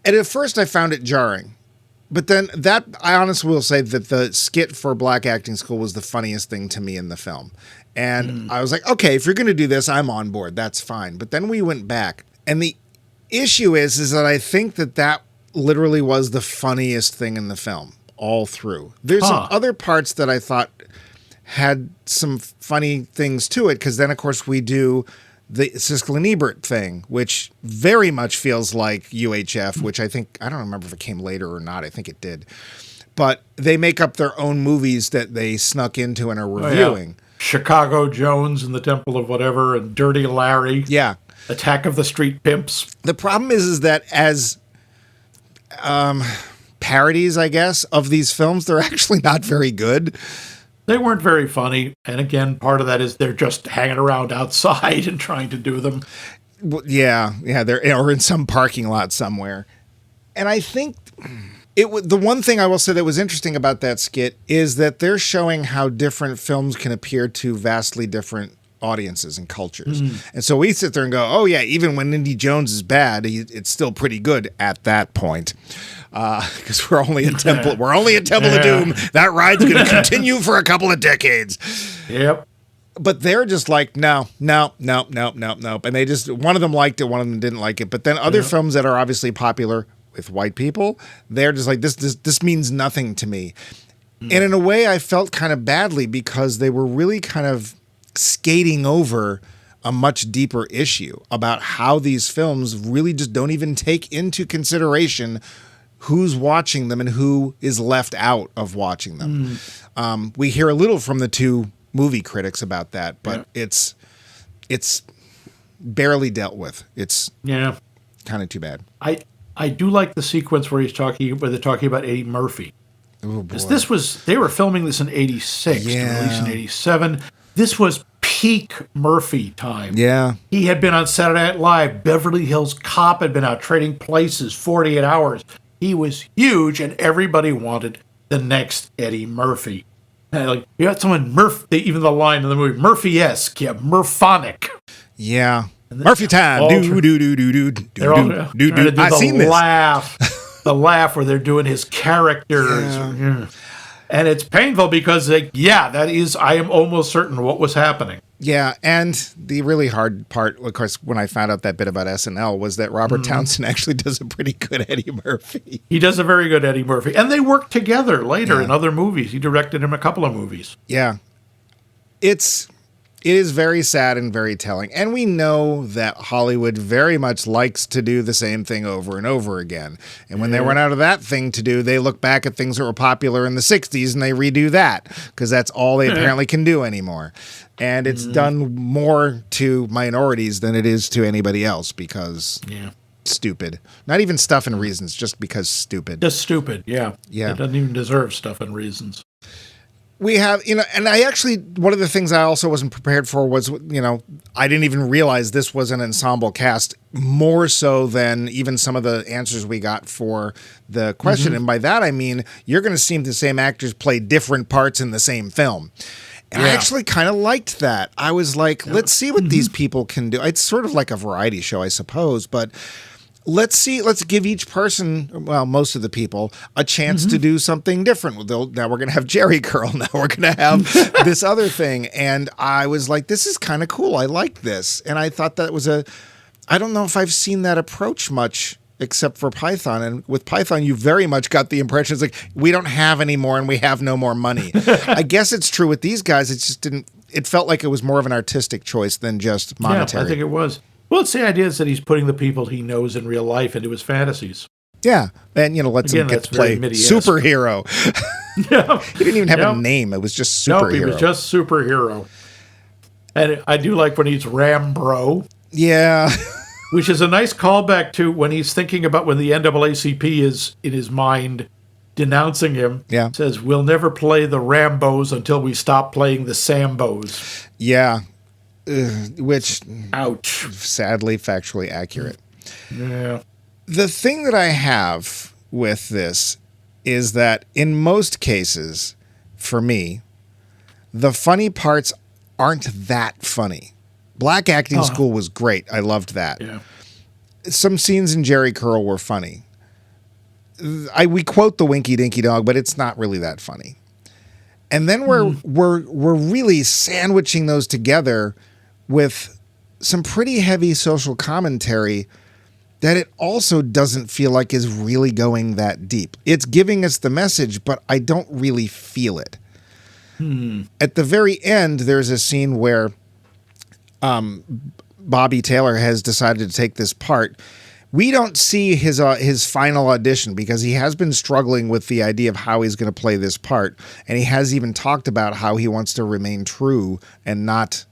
at first, I found it jarring. But then I honestly will say that the skit for Black Acting School was the funniest thing to me in the film. And I was like, okay, if you're going to do this, I'm on board. That's fine. But then we went back. And the issue is that I think that literally was the funniest thing in the film all through. There's some other parts that I thought had some funny things to it. Because then, of course, we do the Siskel and Ebert thing, which very much feels like UHF, which I don't remember if it came later or not. I think it did. But they make up their own movies that they snuck into and are reviewing. Oh, yeah. Chicago Jones and the Temple of Whatever and Dirty Larry. Yeah. Attack of the Street Pimps. The problem is that as parodies, I guess, of these films, they're actually not very good. They weren't very funny. And again, part of that is they're just hanging around outside and trying to do them. Yeah, they're or in some parking lot somewhere. And I think the one thing I will say that was interesting about that skit is that they're showing how different films can appear to vastly different audiences and cultures. And so we sit there and go, oh yeah, even when Indy Jones is bad, it's still pretty good at that point. Because we're only in Temple of Doom. That ride's going to continue for a couple of decades. Yep. But they're just like, no. And they just, one of them liked it, one of them didn't like it. But then other films that are obviously popular with white people, they're just like, this means nothing to me. And in a way, I felt kind of badly because they were really kind of skating over a much deeper issue about how these films really just don't even take into consideration who's watching them and who is left out of watching them. We hear a little from the two movie critics about that, but it's barely dealt with. It's kind of too bad. I do like the sequence where they're talking about Eddie Murphy. Oh boy. They were filming this in 86, released in 87. This was peak Murphy time. Yeah. He had been on Saturday Night Live. Beverly Hills Cop had been out Trading Places, 48 Hours. He was huge, and everybody wanted the next Eddie Murphy. And like, you got someone even the line in the movie, Murphy-esque, Murphonic. Yeah. Murphy time. They're all trying to do the laugh. The laugh where they're doing his characters. Yeah. And it's painful because, I am almost certain what was happening. Yeah, and the really hard part, of course, when I found out that bit about SNL was that Robert Townsend actually does a pretty good Eddie Murphy. He does a very good Eddie Murphy. And they worked together later in other movies. He directed him a couple of movies. Yeah. It is very sad and very telling. And we know that Hollywood very much likes to do the same thing over and over again. And when they run out of that thing to do, they look back at things that were popular in the 60s and they redo that because that's all they apparently can do anymore. And it's done more to minorities than it is to anybody else because stupid. Not even Stuff and Reasons, just because stupid. Just stupid, yeah. Yeah. It doesn't even deserve Stuff and Reasons. We have, and I actually, one of the things I also wasn't prepared for was, I didn't even realize this was an ensemble cast more so than even some of the answers we got for the question. And by that, I mean, you're going to see the same actors play different parts in the same film. And I actually kind of liked that. I was like, let's see what these people can do. It's sort of like a variety show, I suppose, but let's give each person, well, most of the people, a chance to do something different. Now we're going to have Jerry Curl. Now we're going to have this other thing. And I was like, this is kind of cool. I like this. And I thought that was I don't know if I've seen that approach much except for Python. And with Python, you very much got the impression it's like, we don't have any more and we have no more money. I guess it's true with these guys. It just didn't, it felt like it was more of an artistic choice than just monetary. Yeah, I think it was. Well, it's the idea is that he's putting the people he knows in real life into his fantasies. Yeah. And, lets him get to play superhero. Yeah. He didn't even have a name. It was just superhero. Nope, he was just superhero. And I do like when he's Rambro. Yeah. Which is a nice callback to when he's thinking about when the NAACP is in his mind denouncing him. Yeah. Says, we'll never play the Rambos until we stop playing the Sambos. Yeah. Which, ouch, sadly, factually accurate. Yeah. The thing that I have with this is that in most cases, for me, the funny parts aren't that funny. Black Acting School was great. I loved that. Yeah. Some scenes in Jerry Curl were funny. We quote the Winky Dinky Dog, but it's not really that funny. And then we're really sandwiching those together with some pretty heavy social commentary that it also doesn't feel like is really going that deep. It's giving us the message, but I don't really feel it. At the very end, there's a scene where Bobby Taylor has decided to take this part. We don't see his final audition because he has been struggling with the idea of how he's going to play this part. And he has even talked about how he wants to remain true and not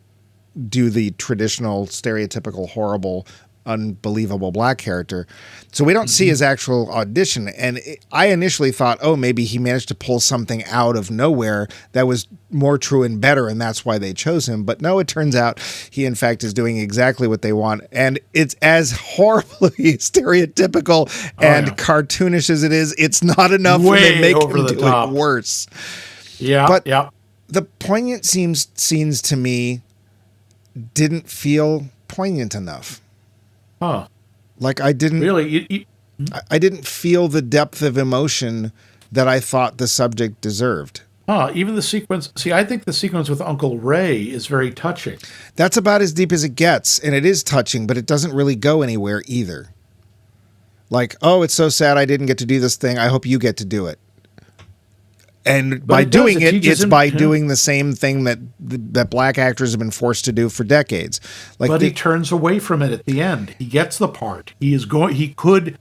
do the traditional, stereotypical, horrible, unbelievable black character. So we don't see his actual audition. And I initially thought, oh, maybe he managed to pull something out of nowhere that was more true and better, and that's why they chose him. But no, it turns out he, in fact, is doing exactly what they want. And it's as horribly stereotypical and cartoonish as it is. It's not enough when they make him do it worse. Yeah, but the poignant scenes to me didn't feel poignant enough. Huh. Like I didn't really. I didn't feel the depth of emotion that I thought the subject deserved. Even the sequence. See, I think the sequence with Uncle Ray is very touching. That's about as deep as it gets, and it is touching, but it doesn't really go anywhere either. Like, oh, it's so sad I didn't get to do this thing. I hope you get to do it. And by doing it, it's by doing the same thing that black actors have been forced to do for decades. But he turns away from it at the end. He gets the part. He could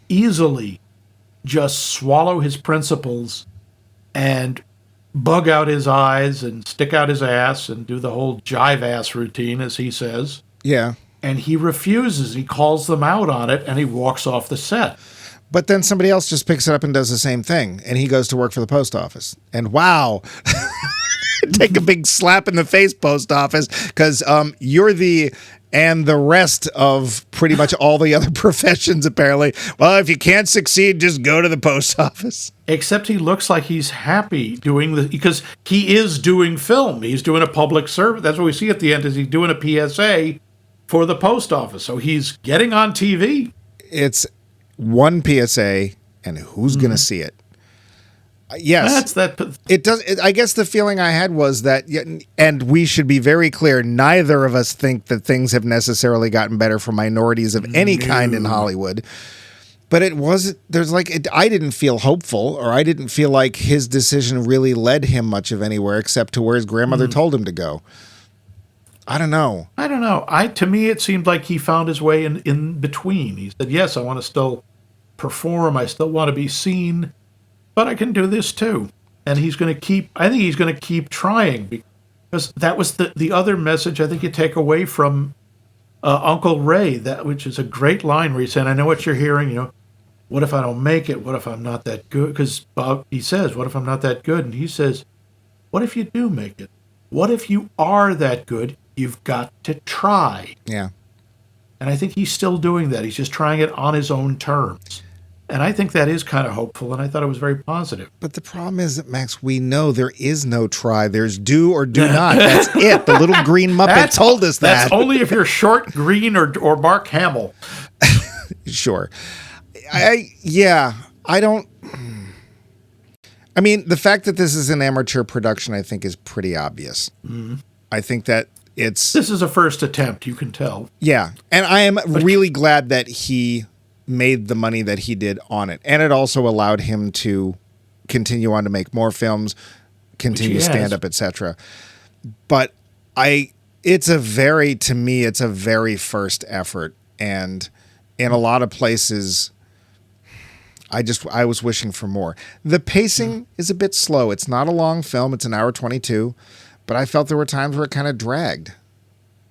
easily just swallow his principles and bug out his eyes and stick out his ass and do the whole jive ass routine, as he says. Yeah. And he refuses. He calls them out on it, and he walks off the set. But then somebody else just picks it up and does the same thing, and he goes to work for the post office. And wow, take a big slap in the face, post office, because you're the rest of pretty much all the other professions, apparently. Well, if you can't succeed, just go to the post office. Except he looks like he's happy doing because he is doing film. He's doing a public service. That's what we see at the end, is he's doing a PSA for the post office. So he's getting on TV. It's one PSA, and who's going to see it? Yes, it does. I guess the feeling I had was that, and we should be very clear, neither of us think that things have necessarily gotten better for minorities of any kind in Hollywood. But it wasn't. I didn't feel hopeful, or I didn't feel like his decision really led him much of anywhere except to where his grandmother told him to go. I don't know. To me, it seemed like he found his way in between. He said, yes, I want to still perform. I still want to be seen, but I can do this too. And I think he's going to keep trying, because that was the other message I think you take away from Uncle Ray, which is a great line where he's saying, I know what you're hearing, what if I don't make it? What if I'm not that good? Because he says, what if I'm not that good? And he says, what if you do make it? What if you are that good? You've got to try. Yeah. And I think he's still doing that. He's just trying it on his own terms. And I think that is kind of hopeful, and I thought it was very positive. But the problem is that, Max, we know there is no try. There's do or do not. That's it. The little green Muppet told us that. That's only if you're short, green, or Mark Hamill. Sure. I mean, the fact that this is an amateur production, I think, is pretty obvious. Mm-hmm. I think that this is a first attempt, you can tell. Yeah. And I am really glad that he made the money that he did on it. And it also allowed him to continue on to make more films, continue stand-up, etc. But it's a very first effort. And in a lot of places, I was wishing for more. The pacing is a bit slow. It's not a long film. It's an hour 22, but I felt there were times where it kind of dragged.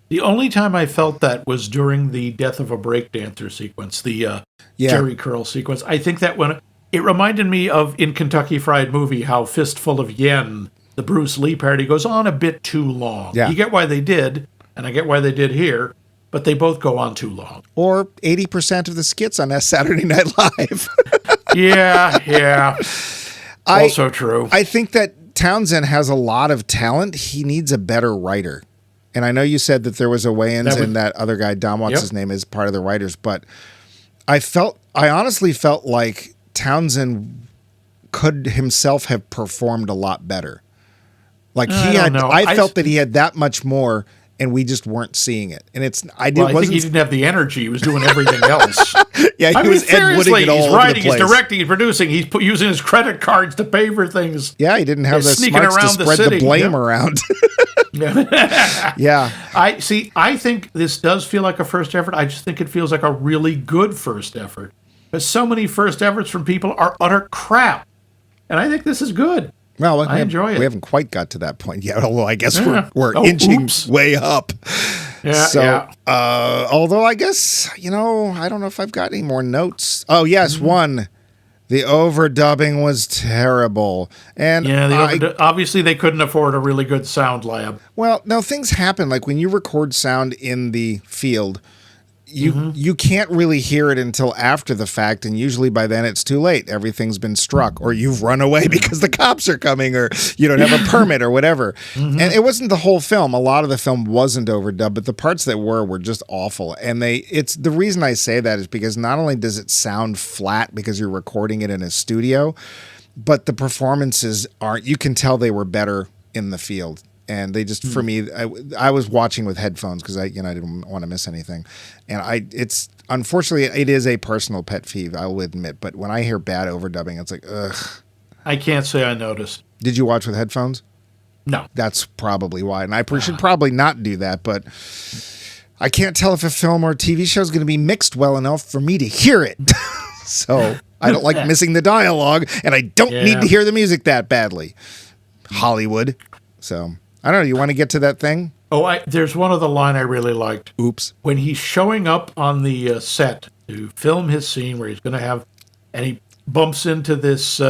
The only time I felt that was during the death of a breakdancer sequence, the Jerry curl sequence. I think that when it reminded me of in Kentucky Fried Movie how Fistful of Yen, the Bruce Lee parody, goes on a bit too long. Yeah. You get why they did, and I get why they did here, but they both go on too long. Or 80% of the skits on Saturday Night Live. Yeah. Also true. I think that Townsend has a lot of talent. He needs a better writer. And I know you said that there was a Wayans and that other guy, Dom, what's his name, is part of the writers, but I honestly felt like Townsend could himself have performed a lot better. Like I felt that he had that much more, and we just weren't seeing it. And I think he didn't have the energy. He was doing everything else. Yeah, he was Ed Wooding it all he's over writing, the place. he's directing, he's producing, he's using his credit cards to pay for things. Yeah, he didn't have the smarts to spread the blame around. Yeah. I think this does feel like a first effort. I just think it feels like a really good first effort. But so many first efforts from people are utter crap. And I think this is good. Well, I enjoy it. We haven't quite got to that point yet, although I guess we're inching way up. Although I guess, I don't know if I've got any more notes. Oh, yes, one. The overdubbing was terrible. And obviously they couldn't afford a really good sound lab. Well, no, things happen. Like when you record sound in the field, you can't really hear it until after the fact, and usually by then it's too late. Everything's been struck, or you've run away because the cops are coming, or you don't have a permit or whatever. And it wasn't the whole film. A lot of the film wasn't overdubbed, but the parts that were just awful. And it's the reason I say that is because not only does it sound flat because you're recording it in a studio, but the performances aren't. You can tell they were better in the field. And they just, for me, I was watching with headphones because I didn't want to miss anything. And it's unfortunately, it is a personal pet peeve, I will admit. But when I hear bad overdubbing, it's like, ugh. I can't say I noticed. Did you watch with headphones? No. That's probably why. And I should probably not do that. But I can't tell if a film or TV show is going to be mixed well enough for me to hear it. So I don't like missing the dialogue, and I don't need to hear the music that badly. Hollywood. So I don't know. You want to get to that thing? Oh, there's one other line I really liked. Oops. When he's showing up on the set to film his scene where he's going to have, and he bumps into this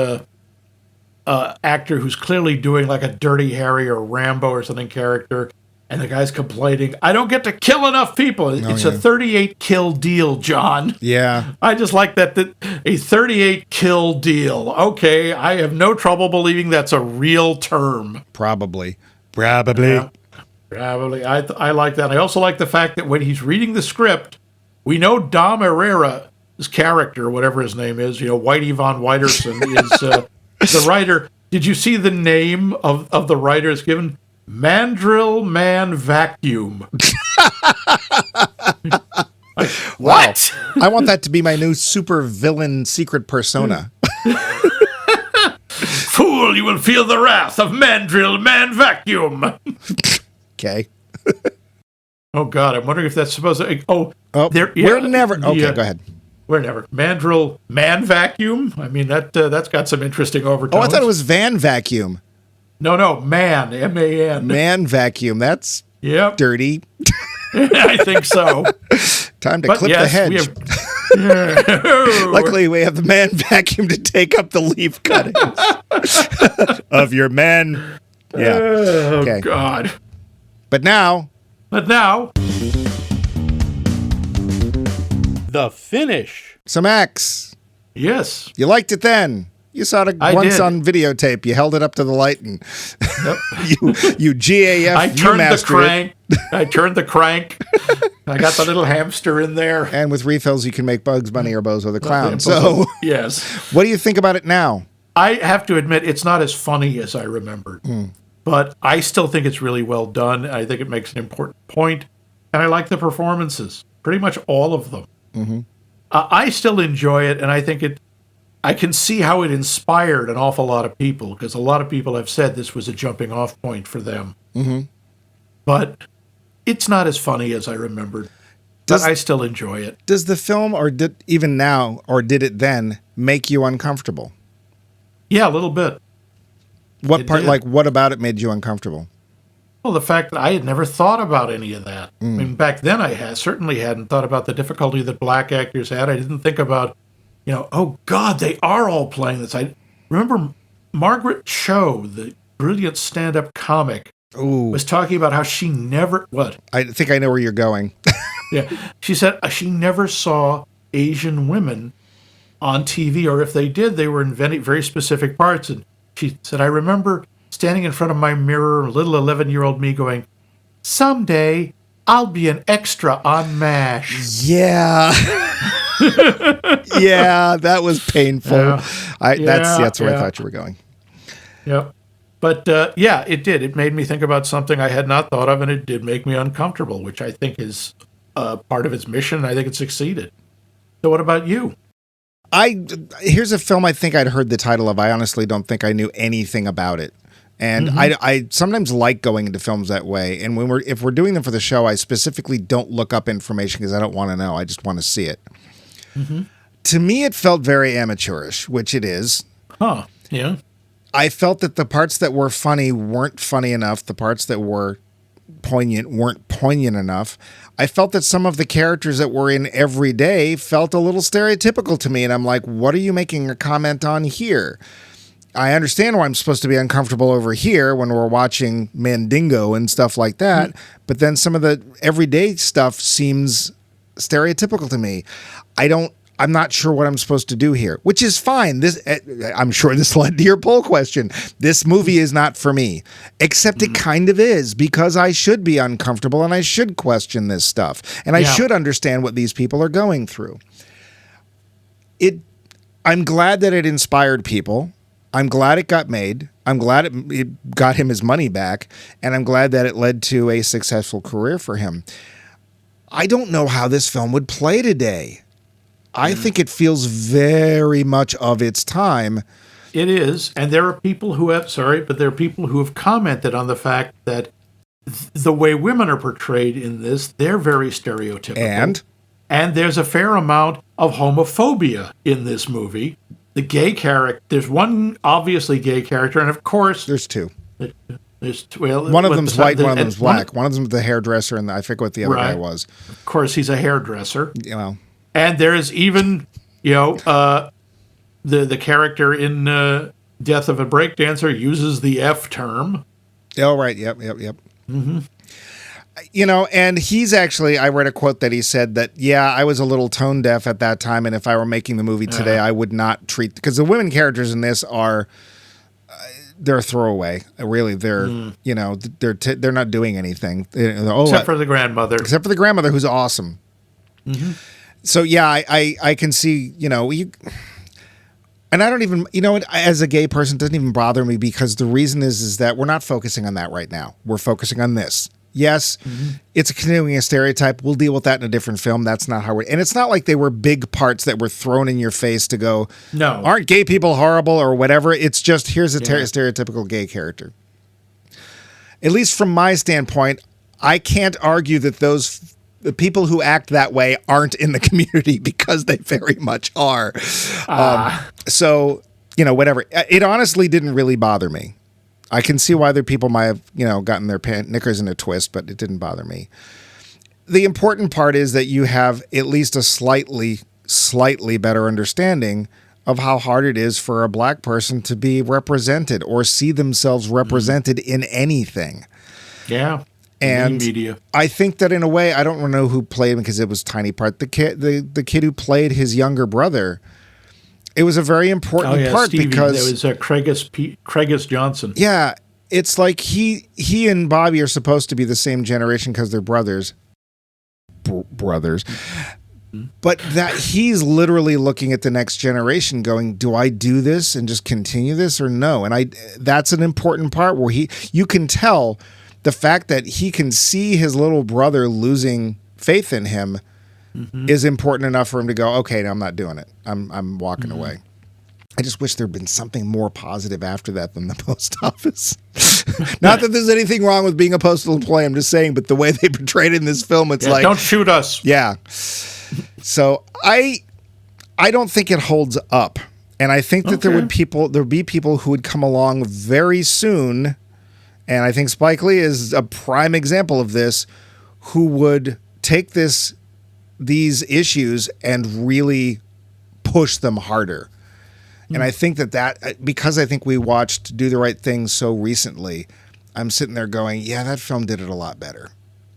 actor who's clearly doing like a Dirty Harry or Rambo or something character, and the guy's complaining, I don't get to kill enough people. It's a 38 kill deal, John. Yeah. I just like that a 38 kill deal. Okay, I have no trouble believing that's a real term. Probably. Yeah, probably. I like that. I also like the fact that when he's reading the script, we know Dom Herrera's character, whatever his name is, Whitey Von Whiterson, is the writer. Did you see the name of the writer is given? Mandrill Man Vacuum. What? I want that to be my new super villain secret persona. Fool, you will feel the wrath of Mandrill Man Vacuum. Okay. Oh, God, I'm wondering if that's supposed to... we're never... Okay, go ahead. We're never... Mandrill Man Vacuum? I mean, that's got some interesting overtones. Oh, I thought it was Van Vacuum. No, Man, M-A-N. Man Vacuum, that's dirty. I think so. Time to clip the hedge. Luckily, we have the Man Vacuum to take up the leaf cuttings of your man. Yeah. Oh, okay. God. But now... The finish. So, Max. Yes. You liked it then. You saw it once on videotape. You held it up to the light and you GAF. I turned the crank. I turned the crank. I got the little hamster in there. And with refills, you can make Bugs Bunny or Bozo the Clown. So, yes. What do you think about it now? I have to admit, it's not as funny as I remembered. But I still think it's really well done. I think it makes an important point. And I like the performances. Pretty much all of them. Mm-hmm. I still enjoy it, and I think I can see how it inspired an awful lot of people, because a lot of people have said this was a jumping off point for them. Mm-hmm. But it's not as funny as I remembered. but I still enjoy it. Does the film, or did it then, make you uncomfortable? Yeah, a little bit. What part? Like, what about it made you uncomfortable? Well, the fact that I had never thought about any of that. I mean, back then I certainly hadn't thought about the difficulty that black actors had. I didn't think about, oh God, they are all playing this. I remember Margaret Cho, the brilliant stand-up comic, was talking about how she never, what? I think I know where you're going. Yeah. She said she never saw Asian women on TV, or if they did, they were in very specific parts. And she said, I remember standing in front of my mirror, little 11-year-old me going, someday I'll be an extra on MASH. Yeah. Yeah, that was painful. That's where I thought you were going. Yep. But, it did. It made me think about something I had not thought of, and it did make me uncomfortable, which I think is part of its mission, and I think it succeeded. So what about you? Here's a film I think I'd heard the title of. I honestly don't think I knew anything about it. And I sometimes like going into films that way. And if we're doing them for the show, I specifically don't look up information because I don't want to know. I just want to see it. Mm-hmm. To me, it felt very amateurish, which it is. Huh, yeah. I felt that the parts that were funny weren't funny enough. The parts that were poignant weren't poignant enough. I felt that some of the characters that were in every day felt a little stereotypical to me. And I'm like, what are you making a comment on here? I understand why I'm supposed to be uncomfortable over here when we're watching Mandingo and stuff like that. But then some of the everyday stuff seems stereotypical to me. I'm not sure what I'm supposed to do here, which is fine. I'm sure this led to your poll question. This movie is not for me, except it kind of is, because I should be uncomfortable and I should question this stuff and I should understand what these people are going through. I'm glad that it inspired people. I'm glad it got made. I'm glad it got him his money back, and I'm glad that it led to a successful career for him. I don't know how this film would play today. I think it feels very much of its time. It is, and there are people who have commented on the fact that the way women are portrayed in this, they're very stereotypical. And there's a fair amount of homophobia in this movie. The gay character, there's one obviously gay character, and of course... There's two. Well, one of them's white, one of them's black. One of them's the hairdresser, and I forget what the other guy was. Of course, he's a hairdresser. Well... And there's even, the character in Death of a Breakdancer uses the F term. Oh, right. Yep. Mm-hmm. And he's actually, I read a quote that he said that, I was a little tone deaf at that time, and if I were making the movie today, I would not treat, because the women characters in this are, they're a throwaway. Really, they're, they're not doing anything. Except for the grandmother. Except for the grandmother, who's awesome. Mm-hmm. So, I can see, and I don't even, as a gay person, it doesn't even bother me, because the reason is that we're not focusing on that right now. We're focusing on this. Yes, it's continuing a stereotype. We'll deal with that in a different film. That's not how and it's not like they were big parts that were thrown in your face to go, no, aren't gay people horrible or whatever. It's just, here's a stereotypical gay character. At least from my standpoint, I can't argue that the people who act that way aren't in the community, because they very much are. So, whatever. It honestly didn't really bother me. I can see why other people might have, gotten their knickers in a twist, but it didn't bother me. The important part is that you have at least a slightly better understanding of how hard it is for a black person to be represented or see themselves represented in anything. Yeah. And media. I think that in a way, I don't know who played him because it was a tiny part. The kid who played his younger brother, it was a very important part, Stevie, because there was Craigus Johnson. Yeah, it's like he and Bobby are supposed to be the same generation because they're brothers. But that he's literally looking at the next generation going, do I do this and just continue this or no? And that's an important part where you can tell the fact that he can see his little brother losing faith in him is important enough for him to go, okay, no, I'm not doing it. I'm walking away. I just wish there'd been something more positive after that than the post office. Not that there's anything wrong with being a postal employee. I'm just saying, but the way they portrayed it in this film, it's like, don't shoot us. yeah. So I don't think it holds up, and I think that there would be people who would come along very soon, and I think Spike Lee is a prime example of this, who would take these issues and really push them harder. And I think that because I think we watched Do the Right Thing so recently, I'm sitting there going, yeah, that film did it a lot better.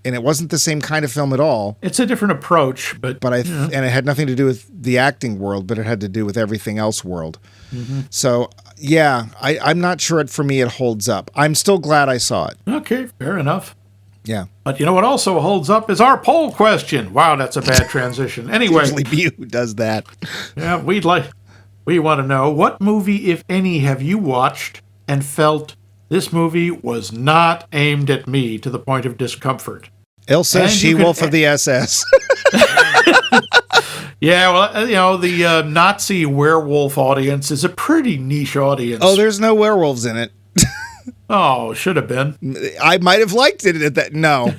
And it wasn't the same kind of film at all. It's a different approach, but and it had nothing to do with the acting world, but it had to do with everything else world. Mm-hmm. So, yeah, I'm not sure for me it holds up. I'm still glad I saw it. Okay, fair enough. Yeah. But you know what also holds up is our poll question. Wow, that's a bad transition. Anyway. Usually be you who does that. Yeah, we want to know, what movie, if any, have you watched and felt this movie was not aimed at me to the point of discomfort? Ilsa, She-Wolf of the SS. Yeah, well, the Nazi werewolf audience is a pretty niche audience. Oh, there's no werewolves in it. Oh, should have been. I might have liked it at that. No.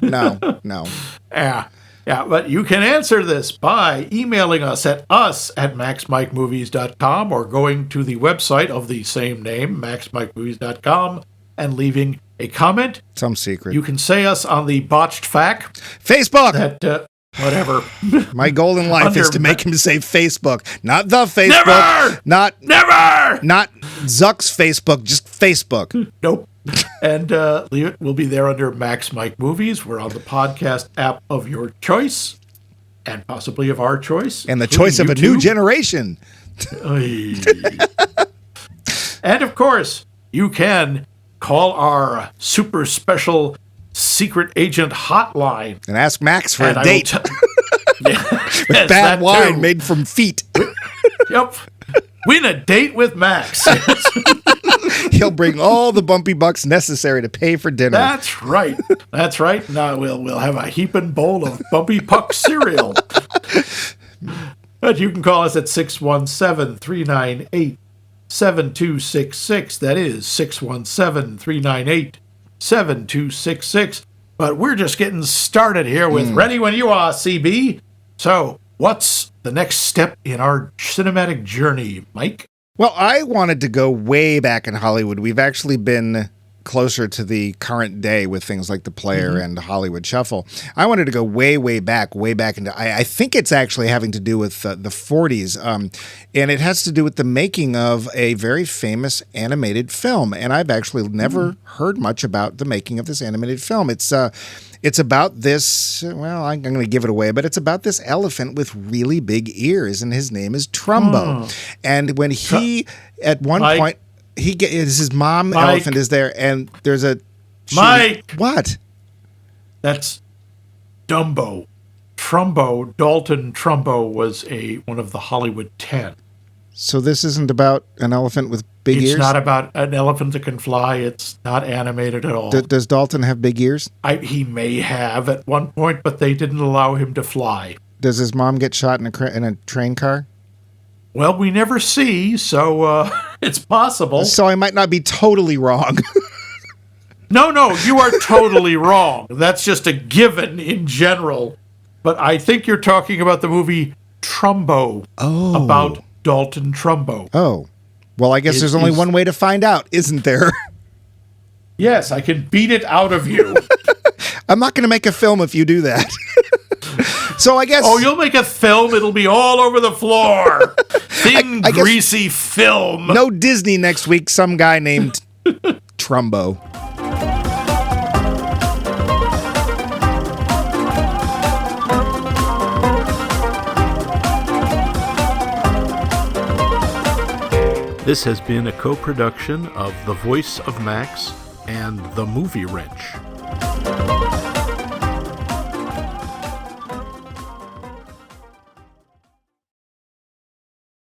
Yeah, but you can answer this by emailing us at maxmikemovies.com or going to the website of the same name, maxmikemovies.com, and leaving a comment. Some secret. You can say us on the botched fact. Facebook! That, whatever. My goal in life is to make him say Facebook. Not the Facebook. Never! Never! Not Zuck's Facebook, just Facebook. Nope. And we'll be there under Max Mike Movies. We're on the podcast app of your choice, and possibly of our choice. And the choice of a new generation. And of course, you can call our super special secret agent hotline. And ask Max for a date. With bad wine made from feet. Yep. Win a date with Max. He'll bring all the Bumpypux necessary to pay for dinner. That's right. That's right. Now we'll have a heaping bowl of Bumpypux cereal. But you can call us at 617-398-7266. That is 617-398-7266. But we're just getting started here with Ready When You Are, CB. So what's the next step in our cinematic journey, Mike? Well, I wanted to go way back in Hollywood. We've actually been closer to the current day with things like The Player and Hollywood Shuffle. I wanted to go way back into, I think it's actually having to do with the 40s. And it has to do with the making of a very famous animated film. And I've actually never heard much about the making of this animated film. It's about this, well, I'm going to give it away, but it's about this elephant with really big ears, and his name is Trumbo. And when he, at one point, his mom elephant is there, and there's a... Mike! What? That's Dumbo. Trumbo, Dalton Trumbo, was one of the Hollywood 10. So this isn't about an elephant with big ears? It's not about an elephant that can fly. It's not animated at all. Does Dalton have big ears? He may have at one point, but they didn't allow him to fly. Does his mom get shot in a train car? Well, we never see, so it's possible. So I might not be totally wrong. No, you are totally wrong. That's just a given in general. But I think you're talking about the movie Trumbo. Oh. About Dalton Trumbo. Oh. Well, I guess there's only one way to find out, isn't there? Yes, I can beat it out of you. I'm not going to make a film if you do that. So I guess... Oh, you'll make a film. It'll be all over the floor. Thin, greasy film. No Disney next week. Some guy named Trumbo. This has been a co-production of The Voice of Max and The Movie Wrench.